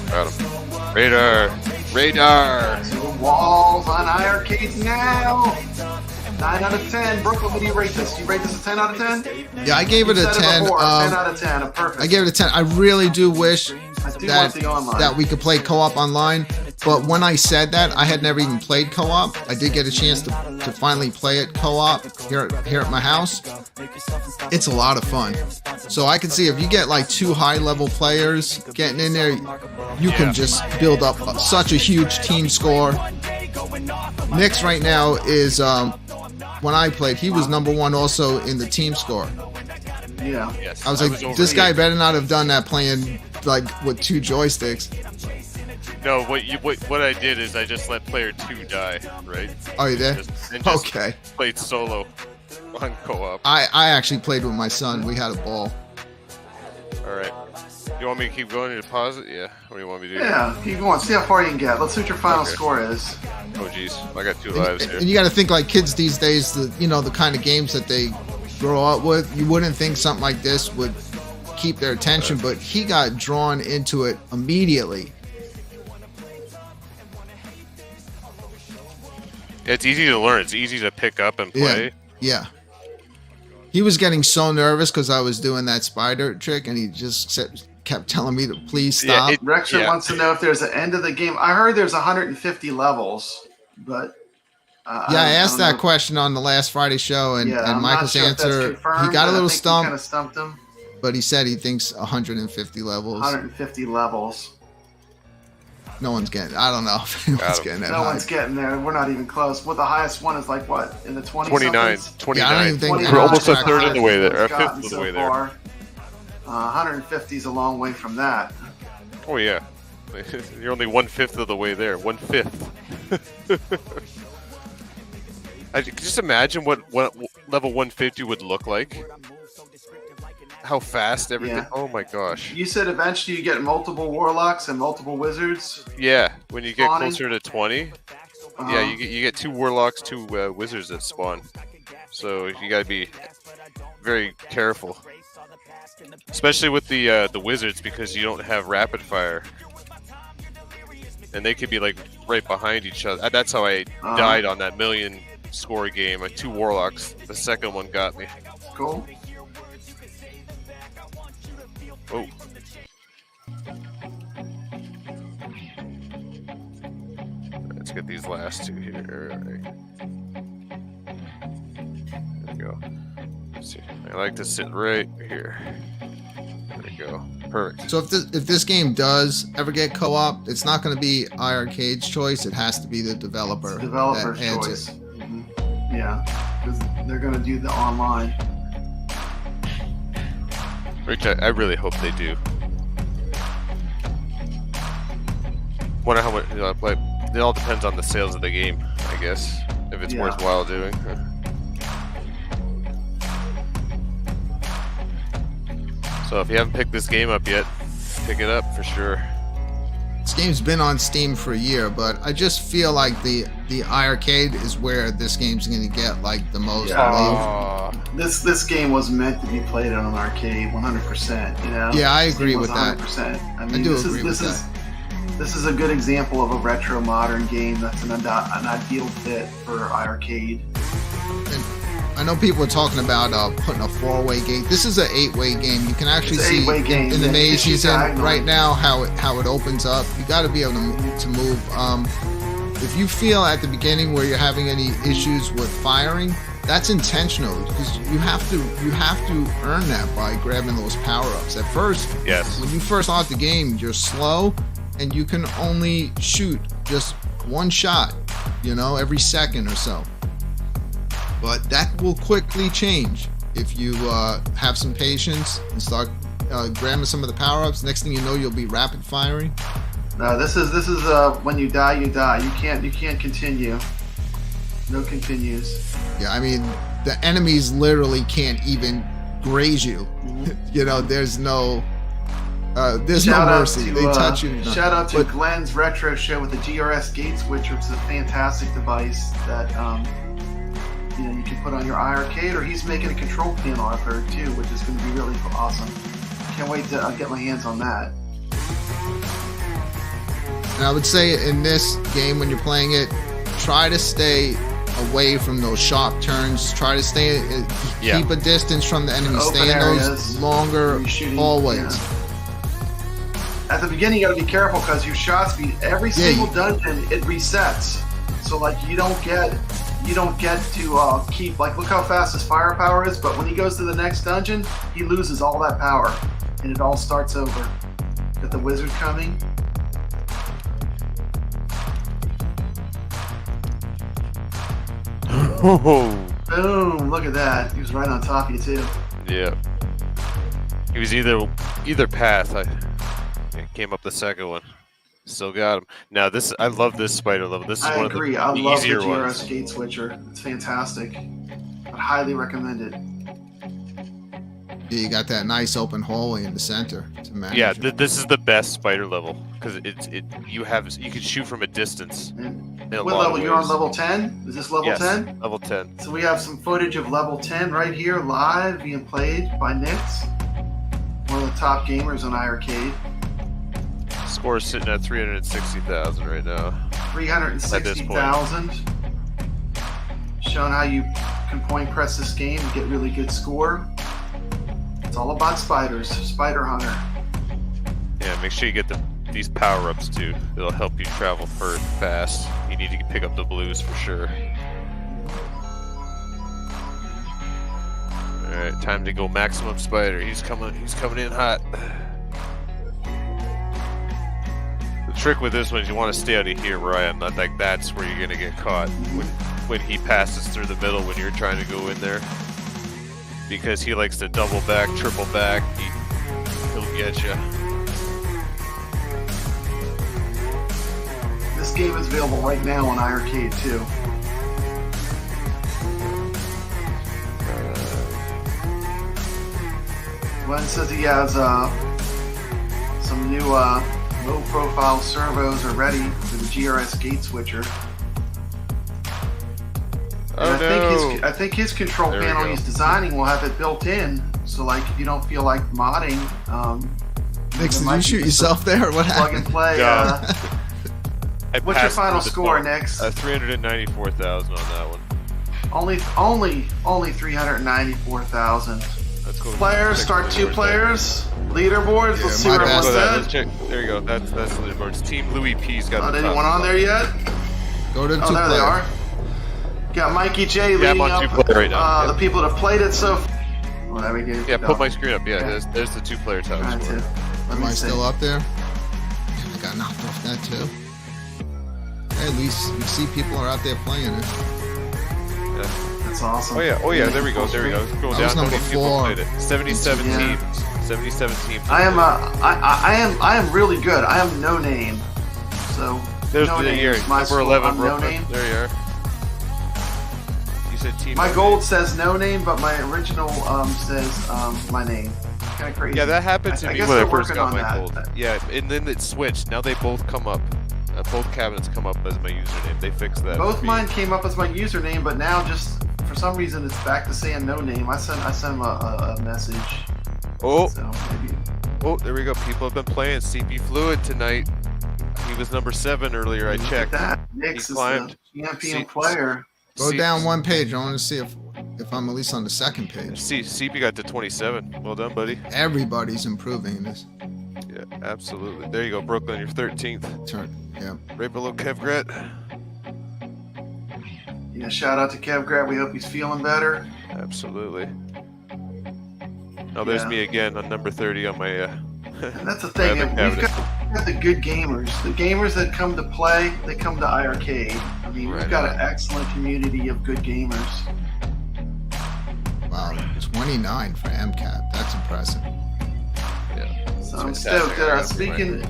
Got him. Radar! Radar! To the walls on iiRcade now. 9 out of 10. Brooklyn, what do you rate this? Do you rate this a 10 out of 10? Yeah, I gave it a You said 10. before, 10 out of 10. Perfect. I gave it a 10. I really do wish I do that want the online. that we could play co-op online. But when I said that, I had never even played co-op. I did get a chance to finally play it co-op here at my house. It's a lot of fun. So I can see if you get like 2 high-level players getting in there, you can just build up such a huge team score. Nick's right now is, when I played, he was number 1 also in the team score. Yeah. Yes. I was like, over this here. guy better not have done that playing like with 2 joysticks. No, what I did is I just let player 2 die, right? Oh, you did? Just Okay. played solo on co-op. I actually played with my son. We had a ball. All right. You want me to keep going to pause it? Yeah. What do you want me to do? Yeah, keep going. See how far you can get. Let's see what your final Okay. score is. Oh, jeez. I got 2 lives here. And you got to think like kids these days, the kind of games that they grow up with, you wouldn't think something like this would keep their attention, but he got drawn into it immediately. It's easy to learn. It's easy to pick up and play. Yeah. He was getting so nervous because I was doing that spider trick, and he just kept telling me to please stop. Rexer Yeah. wants to know if there's an end of the game. I heard there's 150 levels, but Yeah, I asked that question on the last Friday show, and I'm Michael's not sure if that's answer, confirmed, he got a but I little think you kind stumped, of stumped him. but he said he thinks 150 levels. 150 levels. No one's getting, I don't know if anyone's Got him. getting that No high. one's getting there. We're not even close. Well, the highest one is like what, in the 20 29. somethings? 29. Yeah, I don't even think We're almost a that's third of the way there. A It's fifth gotten of the so way there. far. 150 is a long way from that. Oh, yeah. You're only 1/5 of the way there. 1/5. I can just imagine what level 150 would look like. How fast everything. Yeah. Oh my gosh. You said eventually you get multiple warlocks and multiple wizards. Yeah, when you get Spawning. closer to 20, Uh-huh. yeah, you get 2 warlocks, 2 wizards that spawn. So you gotta be very careful, especially with the wizards, because you don't have rapid fire, and they could be like right behind each other. That's how I died on that million score game. 2 warlocks. The second one got me. Cool. Oh. Let's get these last 2 here. All right. There we go. Let's see. like to sit right here. There we go. Perfect. So if this game does ever get co-op, it's not going to be iiRcade's choice. It has to be the developer. It's the developer's that adds choice. it. Yeah, because they're going to do the online. Which I really hope they do. Wonder how much. Like, it all depends on the sales of the game, I guess. If it's worthwhile doing. So if you haven't picked this game up yet, pick it up for sure. This game's been on Steam for a year, but I just feel like the iiRcade is where this game's going to get like the most love. This game was meant to be played on an arcade, 100%. You know. Yeah, I agree with that. 100%. I mean, I do agree with that. This is a good example of a retro modern game that's an ideal fit for iiRcade. And I know people are talking about putting a 4-way gate. This is an 8-way game. You can actually see in the maze he's in right now how it opens up. You got to be able to move. If you feel at the beginning where you're having any issues with firing, that's intentional because you have to earn that by grabbing those power-ups. At first, when you first start the game, you're slow and you can only shoot just one shot, every second or so. But that will quickly change if you have some patience and start grabbing some of the power-ups. Next thing you know, you'll be rapid firing. No, this is when you die, you die. You can't continue. No continues. Yeah, I mean the enemies literally can't even graze you. There's no mercy. They touch you. Shout out to Glenn's Retro Show with the GRS Gate Switcher, which is a fantastic device that you can put on your iiRcade, or he's making a control panel, I've heard too, which is going to be really awesome. Can't wait to get my hands on that. And I would say in this game, when you're playing it, try to stay away from those sharp turns. Try to keep a distance from the enemy. Stay in those longer hallways. Yeah. At the beginning, you got to be careful because your shot speed, every single dungeon, it resets. So like you don't get to keep, like, look how fast his firepower is, but when he goes to the next dungeon, he loses all that power and it all starts over. Got the wizard coming. Boom, look at that. He was right on top of you too. Yeah. He was either path. I came up the second one. Still got him. Now I love this spider level. This is one of the easier ones. I love the GRS Gate Switcher. It's fantastic. I'd highly recommend it. Yeah, you got that nice open hallway in the center to manage. Yeah, this is the best spider level because you can shoot from a distance. What level? You're on level 10? Is this level 10? Yes, level 10. So we have some footage of level 10 right here, live, being played by Nix, one of the top gamers on iiRcade. Score is sitting at 360,000 right now. 360,000. Showing how you can point press this game and get really good score. It's all about spiders. Spider Hunter. Yeah, make sure you get these power-ups too. It'll help you travel fast. You need to pick up the blues for sure. Alright, time to go maximum spider. He's coming in hot. The trick with this one is you want to stay out of here where I am. Not like that's where you're gonna get caught when he passes through the middle when you're trying to go in there. Because he likes to double back, triple back. He'll get you. This game is available right now on iiRcade too. Glenn says he has some new low-profile servos are ready for the GRS Gate Switcher. I think his control panel he's designing will have it built in, so like if you don't feel like modding, Nix, did you shoot yourself there? What happened? Plug and play. What's your final score, Nix? 394,000 on that one. Only 394,000. Let's go. Players, start 2 players. Leaderboards. Let's see where everyone's at. Let's check. There you go. That's the leaderboards. Team Louis P's got. Not anyone on there yet? Go to 2 there player. They are. Got Mikey J leading I'm on up 2 player right now. the people that have played it so far. Well, there we go. Yeah, put my screen up. Yeah, there's the 2-player That's top score. it. Let Am me I see. still up there? Damn, I got knocked off that too. Hey, at least you see people are out there playing it. That's awesome. Oh yeah, there we go. There we go. Go That was down. number 4. Played it. 77 Yeah. teams. 77 teams. I am really good. I am no name. So There's no the name year. is my Number school. 11, I'm no Brooklyn. name. There you are. You said team. My no gold name. says no name, but my original says my name. Kind of crazy. Yeah, that happened to I me guess when I they're first working got on my that. gold. Yeah, and then it switched. Now they both come up. Both cabinets come up as my username. They fixed that. Both for me. mine came up as my username, but now just for some reason it's back to saying no name. I sent him a message. Oh, So maybe. oh, there we go. People have been playing CP Fluid tonight. He was number 7 earlier. I Look at checked. that. Nix is climbed. the champion See- player. Go C- down one page. I want to see if I'm at least on the second page. CP got to 27. Well done, buddy. Everybody's improving in this Yeah, absolutely. There you go, Brooklyn. You're 13th. turn. Yeah. Right below kevgret. Yeah, shout out to kevgret. We hope he's feeling better. Absolutely. Oh, there's Yeah. me again on number 30 on my. And that's the thing. Rabbit We've got the good gamers. The gamers that come to play, they come to iiRcade. I mean, Right we've got on. an excellent community of good gamers. Wow. 29 for MCAP. That's impressive. Yeah. So I'm fantastic. stoked. Speaking,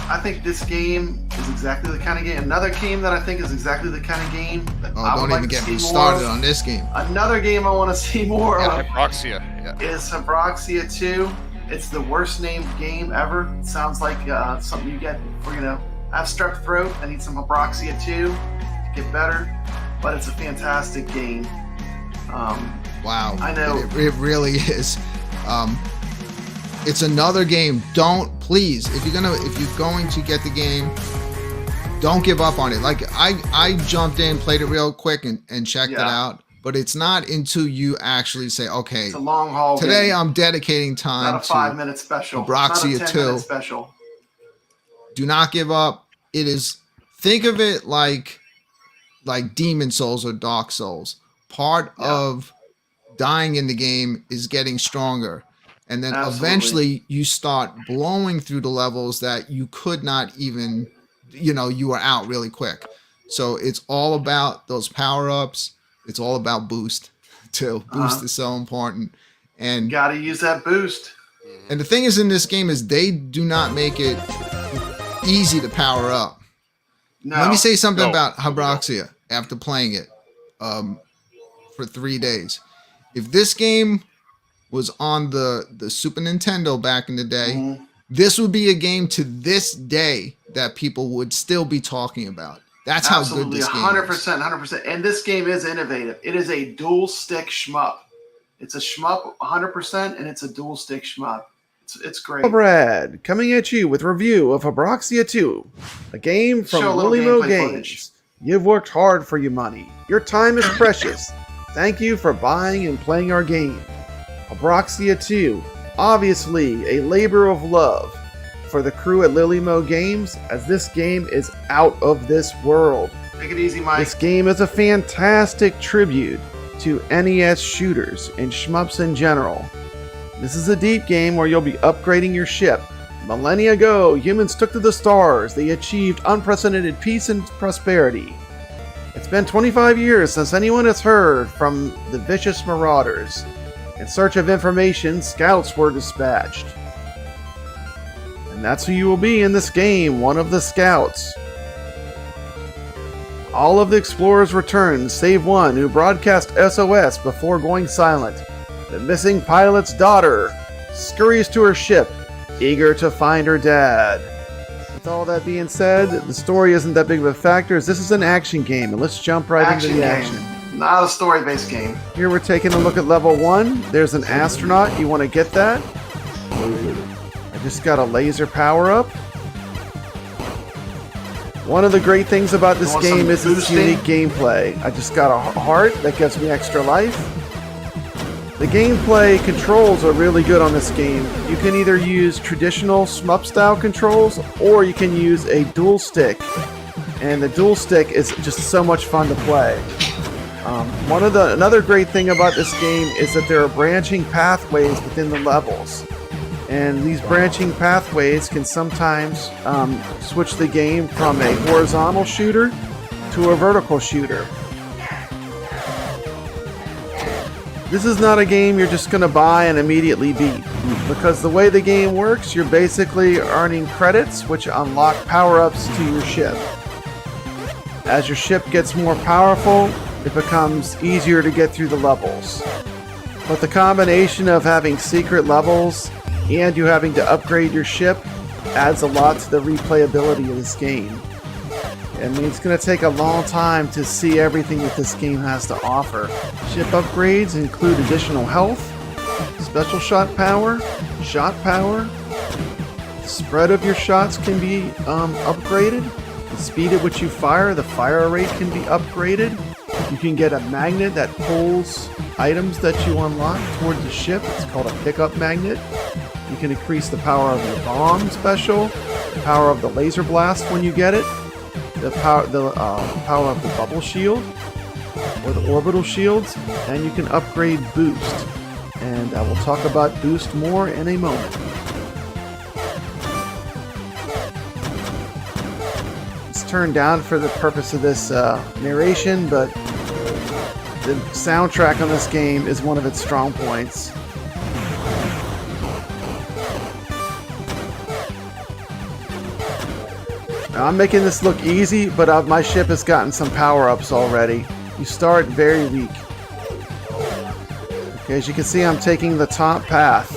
I think this game is exactly the kind of game. Another game that I think is exactly the kind of game that Oh, I would don't like even to get see me more started of. on this game. Another game I want to see more Yeah, of Habroxia. Yeah. is Habroxia 2. It's the worst named game ever. It sounds like something you get for, I have strep throat. I need some Habroxia 2 to get better. But it's a fantastic game. Wow. I know. It really is. It's another game. Don't please, if you're going to get the game, don't give up on it. Like I jumped in, played it real quick and checked it Yeah. out. But it's not until you actually say, okay, It's a long haul today game. I'm dedicating time Not a to 5-minute special. Habroxia Not a 2. 10-minute special. do not give up. It is, think of it like Demon Souls or Dark Souls. Part of dying in the game is getting stronger. And then Absolutely. eventually you start blowing through the levels that you could not even, you were out really quick. So it's all about those power-ups. It's all about boost too. Boost is so important. And Got to use that boost. the thing is in this game is they do not make it easy to power up. No. Let me say something No. about Habroxia after playing it for 3 days. If this game was on the Super Nintendo back in the day, Mhm. this would be a game to this day that people would still be talking about. That's how good Absolutely, this game 100%, 100%. And this game is innovative. It is a dual stick shmup. It's a shmup 100%, and it's a dual stick shmup. It's great. Brad, coming at you with review of Habroxia 2, a game from Show a little Lily Mo gameplay Games. footage. You've worked hard for your money. Your time is precious. Thank you for buying and playing our game. Habroxia 2, obviously a labor of love for the crew at Lily Mo Games, as this game is out of this world. Take it easy, Mike. This game is a fantastic tribute to NES shooters and shmups in general. This is a deep game where you'll be upgrading your ship. Millennia ago, humans took to the stars. They achieved unprecedented peace and prosperity. It's been 25 years since anyone has heard from the vicious marauders. In search of information, scouts were dispatched. And that's who you will be in this game, one of the scouts. All of the explorers return, save one who broadcast SOS before going silent. The missing pilot's daughter scurries to her ship, eager to find her dad. With all that being said, the story isn't that big of a factor, as this is an action game, and let's jump right Action into the game. action. Not a story-based game. Here we're taking a look at level 1. There's an astronaut. You want to get that? I just got a laser power-up. One of the great things about this Want some game is its boosting? unique gameplay. I just got a heart that gives me extra life. The gameplay controls are really good on this game. You can either use traditional shmup-style controls, or you can use a dual stick. And the dual stick is just so much fun to play. Another great thing about this game is that there are branching pathways within the levels. And these branching pathways can sometimes switch the game from a horizontal shooter to a vertical shooter. This is not a game you're just going to buy and immediately beat. Because the way the game works, you're basically earning credits which unlock power-ups to your ship. As your ship gets more powerful, it becomes easier to get through the levels. But the combination of having secret levels and you having to upgrade your ship adds a lot to the replayability of this game. I mean, it's going to take a long time to see everything that this game has to offer. Ship upgrades include additional health, special shot power, the spread of your shots can be upgraded, the speed at which you fire, the fire rate can be upgraded. You can get a magnet that pulls items that you unlock towards the ship. It's called a pickup magnet. You can increase the power of your bomb special, the power of the laser blast when you get it, the power of the bubble shield or the orbital shields, and you can upgrade boost. And I will talk about boost more in a moment. It's turned down for the purpose of this narration, but the soundtrack on this game is one of its strong points. Now, I'm making this look easy, but my ship has gotten some power-ups already. You start very weak. Okay, as you can see, I'm taking the top path.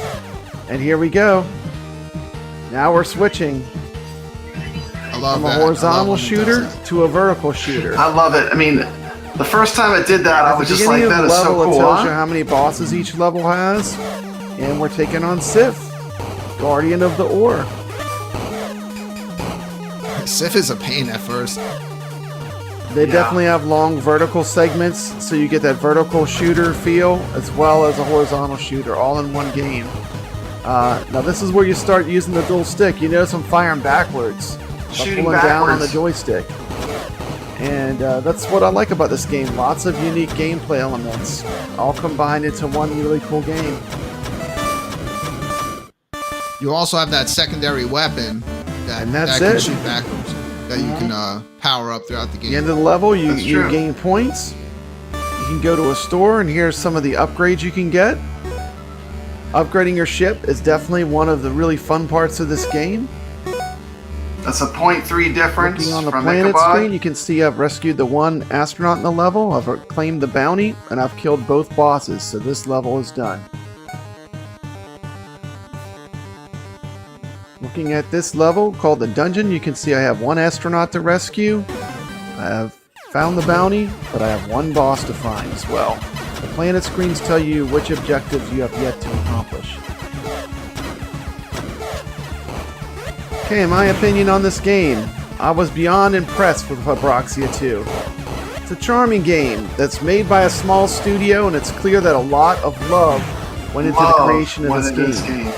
And here we go. Now we're switching from a horizontal shooter to a vertical shooter. I love it. I mean, the first time I did that, I was just like, that is so cool. It tells you how many bosses each level has. And we're taking on Sif, Guardian of the Ore. Sif is a pain at first. They definitely have long vertical segments, so you get that vertical shooter feel as well as a horizontal shooter, all in one game. Now this is where you start using the dual stick. You notice I'm firing backwards. Shooting pulling down on the backwards. joystick. And that's what I like about this game. Lots of unique gameplay elements, all combined into one really cool game. You also have that secondary weapon that can shoot backwards, that you can power up throughout the game. At the end of the level, you true. gain points. You can go to a store, and here's some of the upgrades you can get. Upgrading your ship is definitely one of the really fun parts of this game. That's a 0.3 difference Looking on the from planet Ichabod. screen, you can see I've rescued the one astronaut in the level, I've claimed the bounty, and I've killed both bosses, so this level is done. Looking at this level called the dungeon, you can see I have one astronaut to rescue. I have found the bounty, but I have one boss to find as well. The planet screens tell you which objectives you have yet to accomplish. Okay, my opinion on this game. I was beyond impressed with Habroxia 2. It's a charming game that's made by a small studio, and it's clear that a lot of love went into the creation of this game.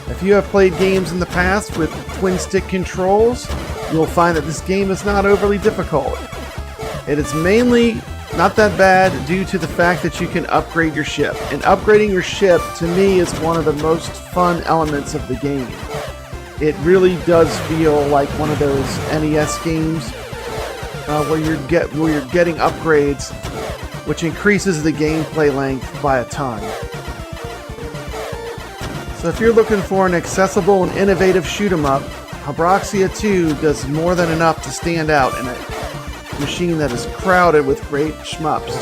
If you have played games in the past with twin stick controls, you'll find that this game is not overly difficult. It is mainly not that bad due to the fact that you can upgrade your ship. And upgrading your ship, to me, is one of the most fun elements of the game. It really does feel like one of those NES games where you're getting upgrades, which increases the gameplay length by a ton. So if you're looking for an accessible and innovative shoot-'em-up, Habroxia 2 does more than enough to stand out in a machine that is crowded with great shmups.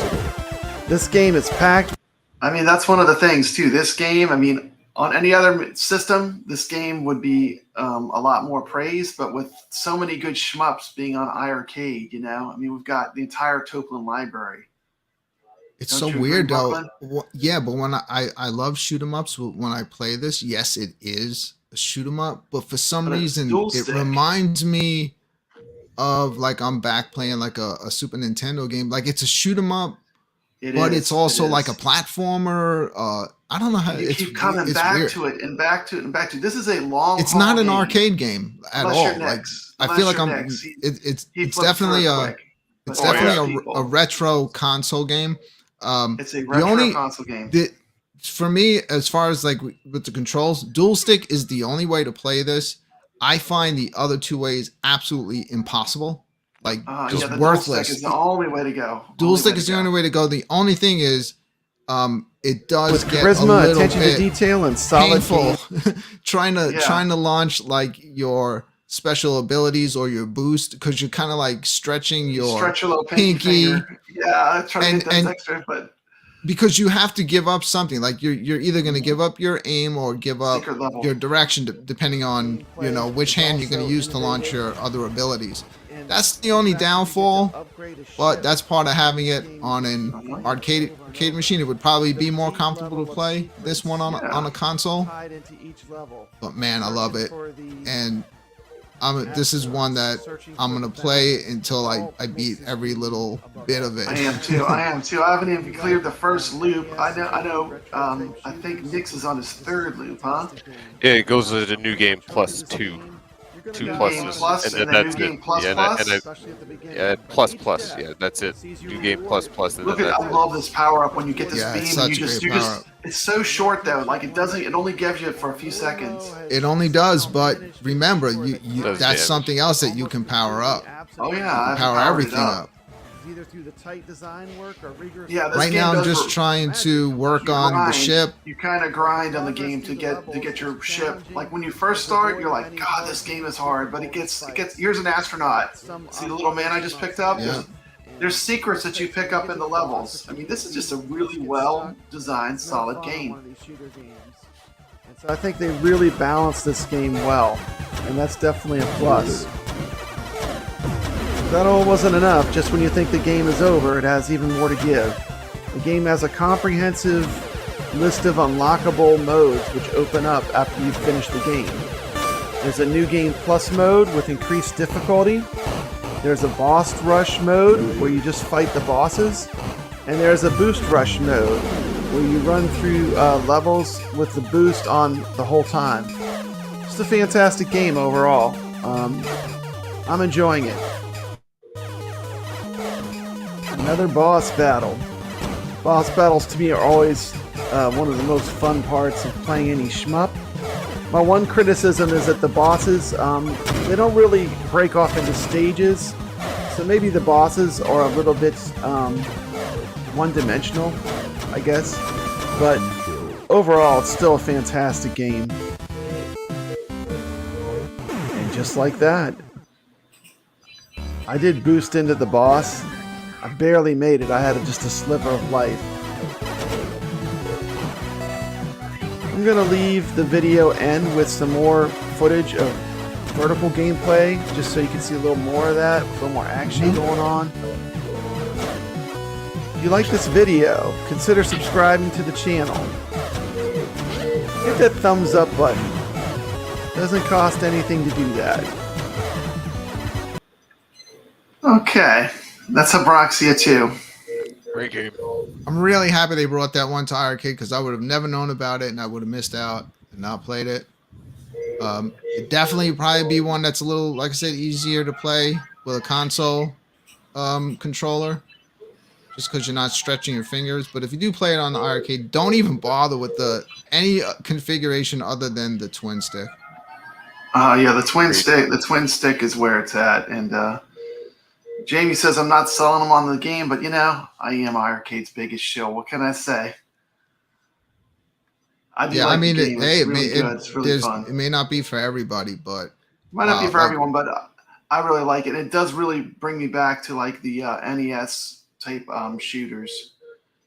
This game is packed. I mean, that's one of the things, too. This game, I mean, on any other system, this game would be a lot more praised, but with so many good shmups being on iiRcade, you know, I mean, we've got the entire Toplin library. It's Don't so you weird agree, though. Yeah, but when I love shoot 'em ups, when I play this, yes, it is a shoot 'em up, but for some reason it reminds me of like I'm back playing like a Super Nintendo game. Like it's a shoot 'em up, but it's also like a platformer. I don't know how you keep coming back to it and back to it and back to it. This is a long. It's not an game. arcade game at all. Like I feel like it's definitely It's But definitely people- a retro console game. It's a the retro only- console game. For me, as far as like with the controls, dual stick is the only way to play this. I find the other two ways absolutely impossible. Like just the worthless. Dual stick is the only way to go. Dual stick is the only way to go. The only thing is, it does With get charisma, a little attention to bit detail, and solid painful game. trying to launch like your special abilities or your boost because you're kind of like stretching your stretch your little pinky. Finger. Yeah, trying to get those extra, but because you have to give up something. Like you're either going to give up your aim or give up your direction, depending on which hand you're going to use to launch your other abilities. That's the only downfall, but that's part of having it on an arcade machine. It would probably be more comfortable to play this one on a console. But man, I love it, and this is one that I'm gonna play until I beat every little bit of it. I am too. I haven't even cleared the first loop. I know. I think Nix is on his third loop, huh? Yeah, it goes to the new game plus 2. 2 pluses, and then that's it. Plus. Yeah, that's it. New game plus. And Look then at, I love this power up when you get this Yeah, it's beam and such you a great power up. it's so short though. Like it only gives you it for a few seconds. It only does, but remember, Does that's damage. something else that you can power up. Oh yeah, I Power powered everything it up. Either through the tight design work or rigorous. Yeah, this Right game now, I'm does just trying to work on the ship. You kind of grind on the game to get your ship. Like when you first start, you're like, God, this game is hard. But it gets. Here's an astronaut. See the little man I just picked up? Yeah. There's secrets that you pick up in the levels. I mean, this is just a really well designed, solid game. And so I think they really balanced this game well, and that's definitely a plus. That all wasn't enough. Just when you think the game is over, it has even more to give. The game has a comprehensive list of unlockable modes which open up after you finish the game. There's a new game plus mode with increased difficulty. There's a boss rush mode where you just fight the bosses. And there's a boost rush mode where you run through levels with the boost on the whole time. Just a fantastic game overall. I'm enjoying it. Another boss battle. Boss battles to me are always one of the most fun parts of playing any shmup. My one criticism is that the bosses, they don't really break off into stages, so maybe the bosses are a little bit one-dimensional, I guess. But overall, it's still a fantastic game. And just like that, I did boost into the boss. I barely made it. I had just a sliver of life. I'm going to leave the video end with some more footage of vertical gameplay, just so you can see a little more of that, a little more action going on. If you like this video, consider subscribing to the channel. Hit that thumbs up button. It doesn't cost anything to do that. Okay, that's Habroxia 2. Great game. I'm really happy they brought that one to iiRcade because I would have never known about it and I would have missed out and not played it. It definitely probably be one that's a little, like I said, easier to play with a console controller, just because you're not stretching your fingers. But if you do play it on the iiRcade, don't even bother with any configuration other than the twin stick. Yeah, the twin stick. The twin stick is where it's at, and Jamie says I'm not selling them on the game, but I am iiRcade's biggest shill. What can I say? It's really fun. It may not be for everybody, but It might not be for everyone, but I really like it. It does really bring me back to like the NES type shooters.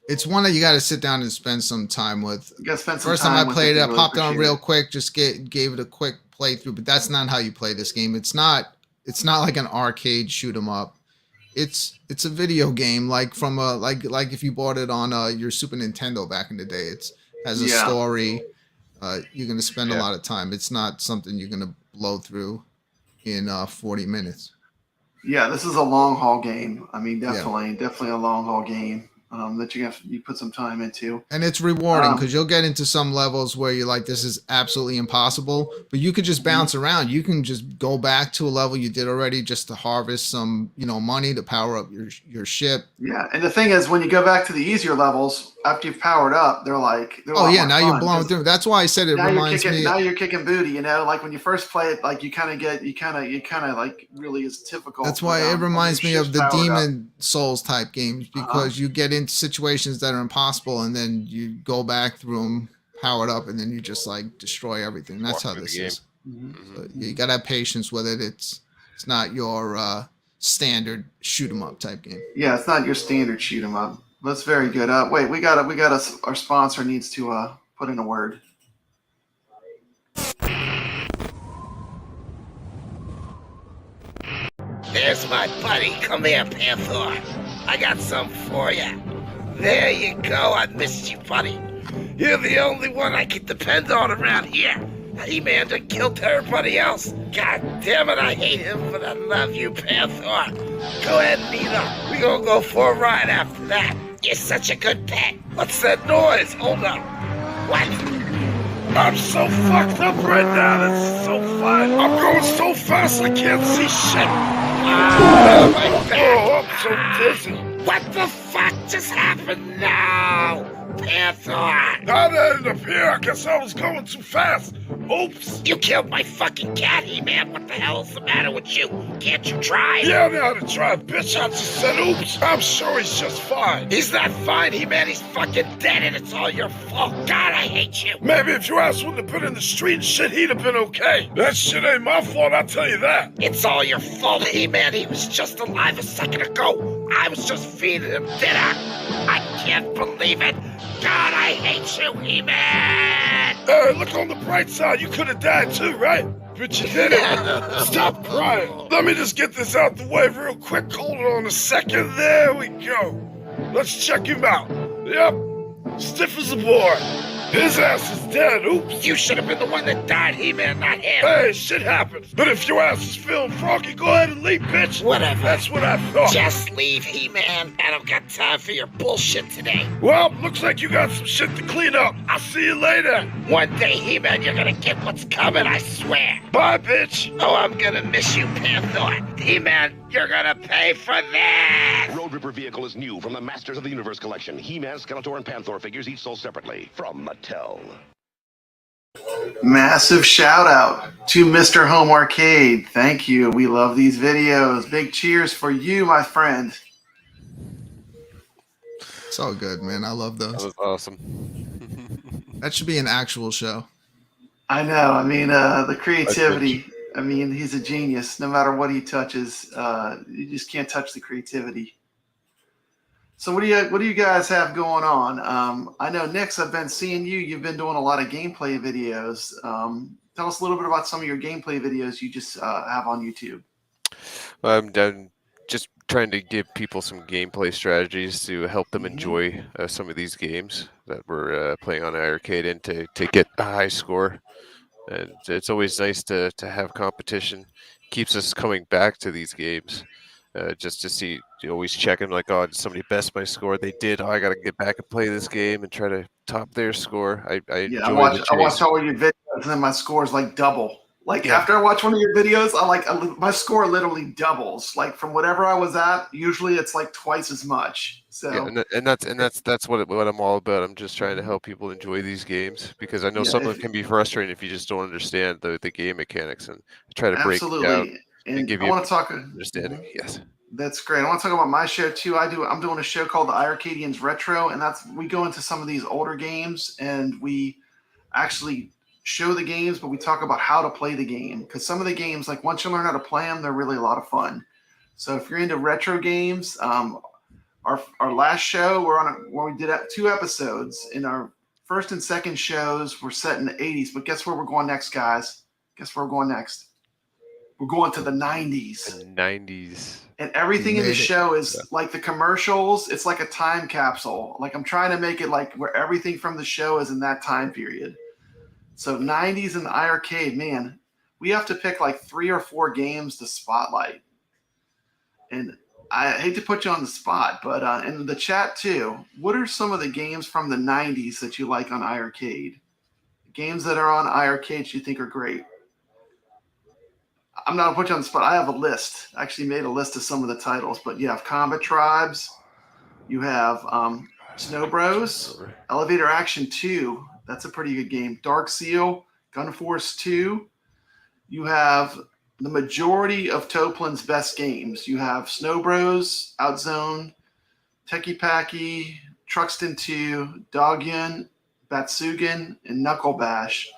It's one that you got to sit down and spend some time with. You got to spend some First time time I played it, I really popped on real appreciate quick, just gave it a quick playthrough. But that's not how you play this game. It's not like an arcade shoot 'em up. It's a video game like from like if you bought it on your Super Nintendo back in the day. It has a story. You're gonna spend a lot of time. It's not something you're gonna blow through in 40 minutes. Yeah, this is a long haul game. I mean, definitely a long haul game. that you put some time into. And it's rewarding because you'll get into some levels where you're like, this is absolutely impossible, but you could just bounce around. You can just go back to a level you did already just to harvest some, money to power up your ship. Yeah, and the thing is, when you go back to the easier levels after you've powered up, they're oh yeah, now you're blowing through. That's why I said it reminds me. Now you're kicking booty, like when you first play it, like you kind of like really is typical. That's why it reminds me of the Demon Souls type games because you get into situations that are impossible and then you go back through them, power it up, and then you just like destroy everything. That's how this is. So you gotta have patience with it. It's not your standard shoot 'em up type game. Yeah, it's not your standard shoot 'em up. That's very good. Wait, we got our sponsor needs to put in a word. There's my buddy. Come here, Panther. I got something for you. There you go. I missed you, buddy. You're the only one I can depend on around here. He-Man done killed everybody else. God damn it, I hate him, but I love you, Panther. Go ahead and eat up. We gonna go for a ride after that. You're such a good pet. What's that noise? Hold up. What? I'm so fucked up right now. That's so fun. I'm going so fast I can't see shit. Ah, my back. Oh, I'm so dizzy. What the fuck just happened now? Panther! How'd I end up here? I guess I was going too fast. Oops! You killed my fucking cat, He-Man. What the hell is the matter with you? Can't you drive? Yeah, I know how to drive, bitch. I just said oops. I'm sure he's just fine. He's not fine, He-Man. He's fucking dead and it's all your fault. God, I hate you. Maybe if your ass wouldn't have been in the street and shit, he'd have been okay. That shit ain't my fault, I'll tell you that. It's all your fault, He-Man. He was just alive a second ago. I was just feeding him dinner. I can't believe it. God, I hate you, He-Man! Hey, look on the bright side. You could have died too, right? But you didn't. Stop crying. Let me just get this out the way real quick. Hold on a second. There we go. Let's check him out. Yep. Stiff as a board. His ass is dead. Oops. You should have been the one that died, He-Man, not him. Hey, shit happens. But if your ass is feeling froggy, go ahead and leave, bitch. Whatever. That's what I thought. Just leave, He-Man. I don't got time for your bullshit today. Well, looks like you got some shit to clean up. I'll see you later. One day, He-Man, you're gonna get what's coming, I swear. Bye, bitch. Oh, I'm gonna miss you, Panther. He-Man, you're gonna pay for this! Road Ripper vehicle is new from the Masters of the Universe collection. He-Man, Skeletor, and Panther figures each sold separately from Mattel. Massive shout out to Mr. Home Arcade. Thank you. We love these videos. Big cheers for you, my friend. It's all good, man. I love those. That was awesome. That should be an actual show. I know. I mean, the creativity. I mean, he's a genius. No matter what he touches, you just can't touch the creativity. So what do you guys have going on? I know, Nix, I've been seeing you. You've been doing a lot of gameplay videos. Tell us a little bit about some of your gameplay videos you just have on YouTube. I'm just trying to give people some gameplay strategies to help them enjoy some of these games that we're playing on iiRcade and to get a high score. And it's always nice to have competition. Keeps us coming back to these games just to see. You always checking like, oh, did somebody best my score? They did. Oh, I got to get back and play this game and try to top their score. I watch all your videos and then my score is like double. Like after I watch one of your videos, my score literally doubles. Like from whatever I was at, usually it's like twice as much. So and that's what I'm all about. I'm just trying to help people enjoy these games because I know some of them can be frustrating if you just don't understand the game mechanics, and try to break it down and give you understanding. Yes. That's great. I want to talk about my show too. I'm doing a show called the iiRcadians Retro, and we go into some of these older games and we actually show the games, but we talk about how to play the game, because some of the games, like once you learn how to play them, they're really a lot of fun. So if you're into retro games, our last show where we did 2 episodes. In our first and second shows were set in the 80s, but guess where we're going next, guys? Guess where we're going next? We're going to the 90s. The 90s. And everything in the show is like the commercials. It's like a time capsule. Like I'm trying to make it like where everything from the show is in that time period. So 90s and the iiRcade, man, we have to pick like 3 or 4 games to spotlight. And I hate to put you on the spot, but in the chat too, what are some of the games from the 90s that you like on iiRcade? Games that are on iiRcade you think are great? I'm not going to put you on the spot. I have a list. I actually made a list of some of the titles, but you have Combat Tribes, you have Snow Bros, Elevator Action 2. That's a pretty good game. Dark Seal, Gun Force 2. You have the majority of Toplin's best games. You have Snow Bros, Outzone, Techie Packy, Truxton 2, Dogyun, Batsugan, and Knuckle Bash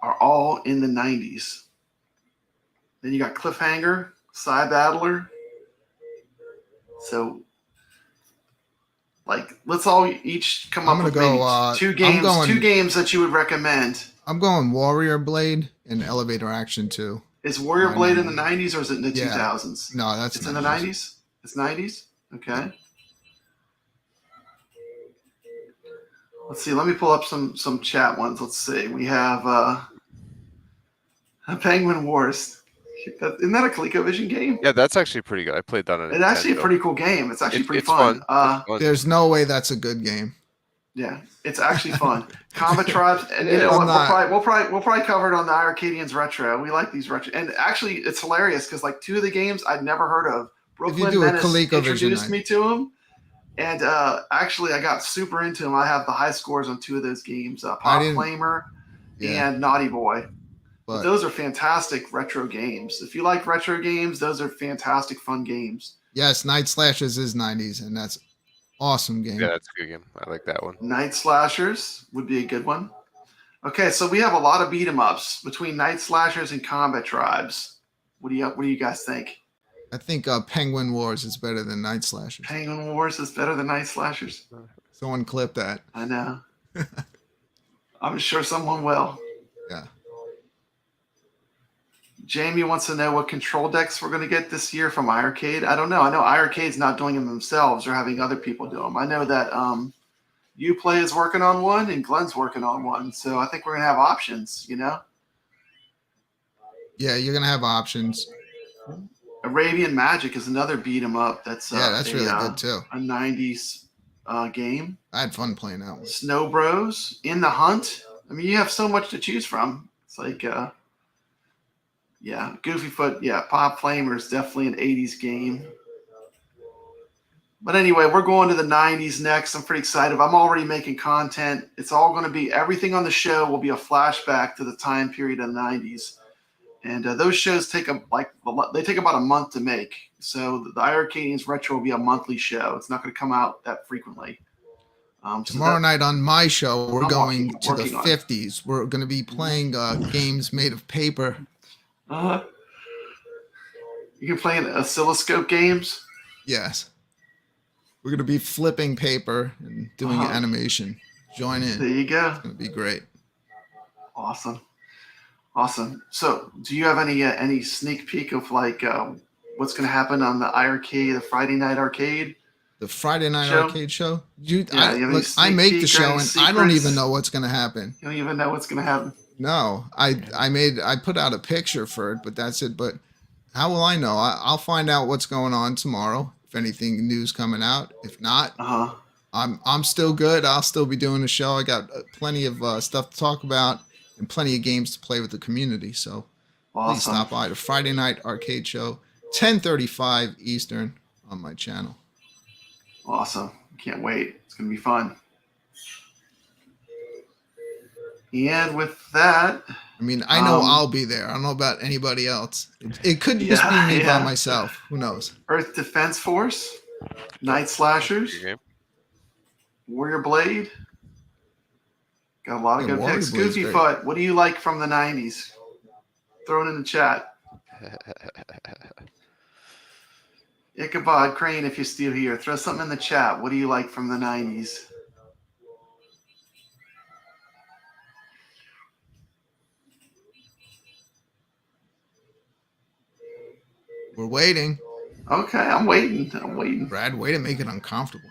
are all in the 90s. Then you got Cliffhanger, Psy Battler. So, like, let's all each come up with maybe two games that you would recommend. I'm going Warrior Blade and Elevator Action 2. Is Warrior Blade in the 90s or is it in the 2000s? No, it's in the 90s. It's 90s? Okay. Let's see. Let me pull up some chat ones. Let's see. We have Penguin Wars. Isn't that a ColecoVision game? Yeah, that's actually pretty good. I played that on It's actually a pretty cool game. It's actually pretty fun. There's no way that's a good game. Yeah, it's actually fun. Combat Tribes, and you know what? We'll probably cover it on the iiRcadians Retro. We like these retro, and actually, it's hilarious because like two of the games I'd never heard of. Brooklyn Menace introduced me to them, and actually, I got super into them. I have the high scores on two of those games: Pop Flamer and Naughty Boy. But those are fantastic retro games. If you like retro games, those are fantastic, fun games. Yes, Night Slashers is 90s, and that's awesome game. Yeah, that's a good game. I like that one. Night Slashers would be a good one. Okay, so we have a lot of beat 'em ups between Night Slashers and Combat Tribes. What do you guys think? I think Penguin Wars is better than Night Slashers. Penguin Wars is better than Night Slashers. Someone clip that. I know. I'm sure someone will. Yeah. Jamie wants to know what control decks we're going to get this year from iiRcade. I don't know. I know iiRcade's not doing them themselves or having other people do them. I know that Uplay is working on one and Glenn's working on one. So I think we're going to have options, you know? Yeah, you're going to have options. Arabian Magic is another beat 'em up. That's really good too. A 90s game. I had fun playing that one. Snow Bros, In the Hunt. I mean, you have so much to choose from. It's like yeah, Goofy Foot, Pop Flamer is definitely an 80s game. But anyway, we're going to the 90s next. I'm pretty excited. I'm already making content. It's all going to be, everything on the show will be a flashback to the time period of the 90s. And those shows take about a month to make. So the iiRcadians Retro will be a monthly show. It's not going to come out that frequently. Tomorrow night on my show, we're going to the 50s. We're going to be playing games made of paper. You can play in oscilloscope games? Yes. We're going to be flipping paper and doing animation. Join in. There you go. It's going to be great. Awesome. So, do you have any sneak peek of like what's going to happen on the iiRcade, the Friday Night Arcade? The Friday Night show? Arcade show? I make the show and I don't even know what's going to happen. You don't even know what's going to happen? No, I put out a picture for it, but that's it. But how will I know? I'll find out what's going on tomorrow. If anything news coming out, if not, I'm still good. I'll still be doing the show. I got plenty of stuff to talk about and plenty of games to play with the community. So please stop by the Friday Night Arcade Show, 10:35 Eastern on my channel. Awesome! Can't wait. It's gonna be fun. And with that, I mean, I know I'll be there. I don't know about anybody else. It could just be me by myself. Who knows? Earth Defense Force, Night Slashers, Warrior Blade. Got a lot of good picks. Goofy Foot, what do you like from the 90s? Throw it in the chat. Ichabod Crane, if you're still here, throw something in the chat. What do you like from the 90s? We're waiting. Okay, I'm waiting. Brad, way to make it uncomfortable.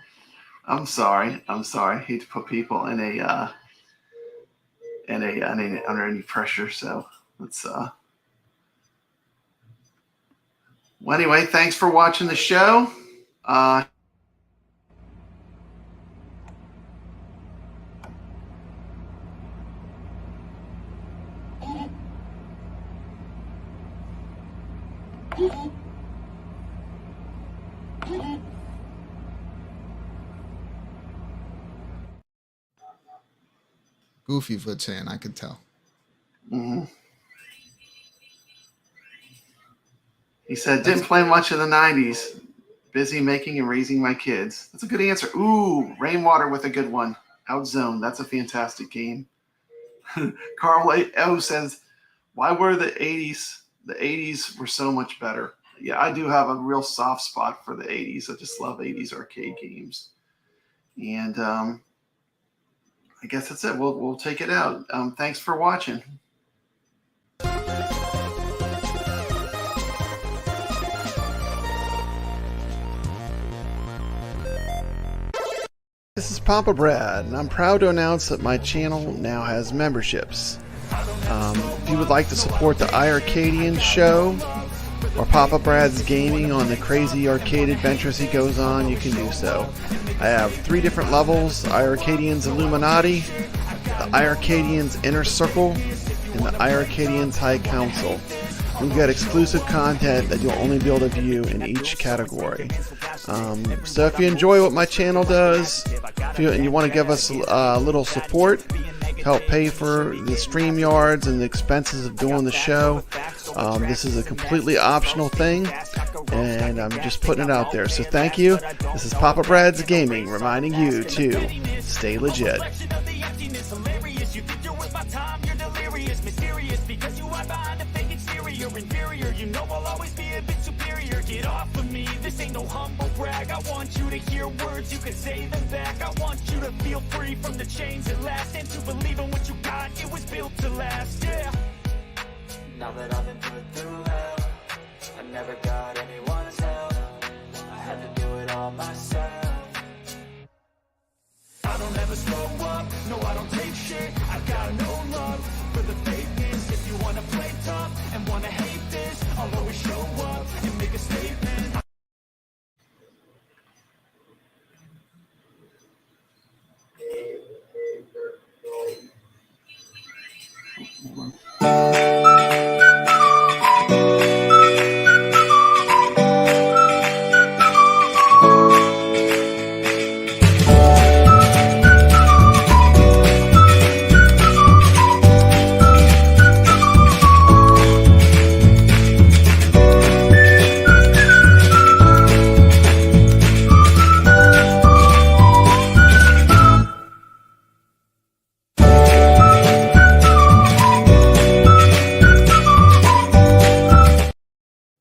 I'm sorry. I hate to put people under any pressure. So let's Well, anyway, thanks for watching the show. Goofy Foot saying, I could tell. Mm-hmm. He said, didn't play much in the 90s. Busy making and raising my kids. That's a good answer. Ooh, Rainwater with a good one. Outzone. That's a fantastic game. Carl O says, why were the 80s? The 80s were so much better. Yeah, I do have a real soft spot for the 80s. I just love 80s arcade games. And I guess that's it. We'll take it out. Thanks for watching. This is Papa Brad, and I'm proud to announce that my channel now has memberships. If you would like to support the iiRcadians show or Papa Brad's gaming on the crazy arcade adventures he goes on, you can do so. I have 3 different levels: iiRcadians Illuminati, the iiRcadians Inner Circle, and the iiRcadians High Council. We've got exclusive content that you'll only be able to view in each category. So if you enjoy what my channel does, and you want to give us a little support to help pay for the StreamYards and the expenses of doing the show, this is a completely optional thing, and I'm just putting it out there. So thank you. This is Papa Brad's Gaming, reminding you to stay legit. Inferior, you know I'll always be a bit superior. Get off of me, this ain't no humble brag. I want you to hear words, you can say them back. I want you to feel free from the chains at last, and to believe in what you got, it was built to last, yeah. Now that I've been put through hell, I never got anyone's help. I had to do it all myself. I don't ever slow up, no I don't take shit. I got no love for the fakeness. If you wanna play tough and wanna hate this, I'll always show up and make a statement.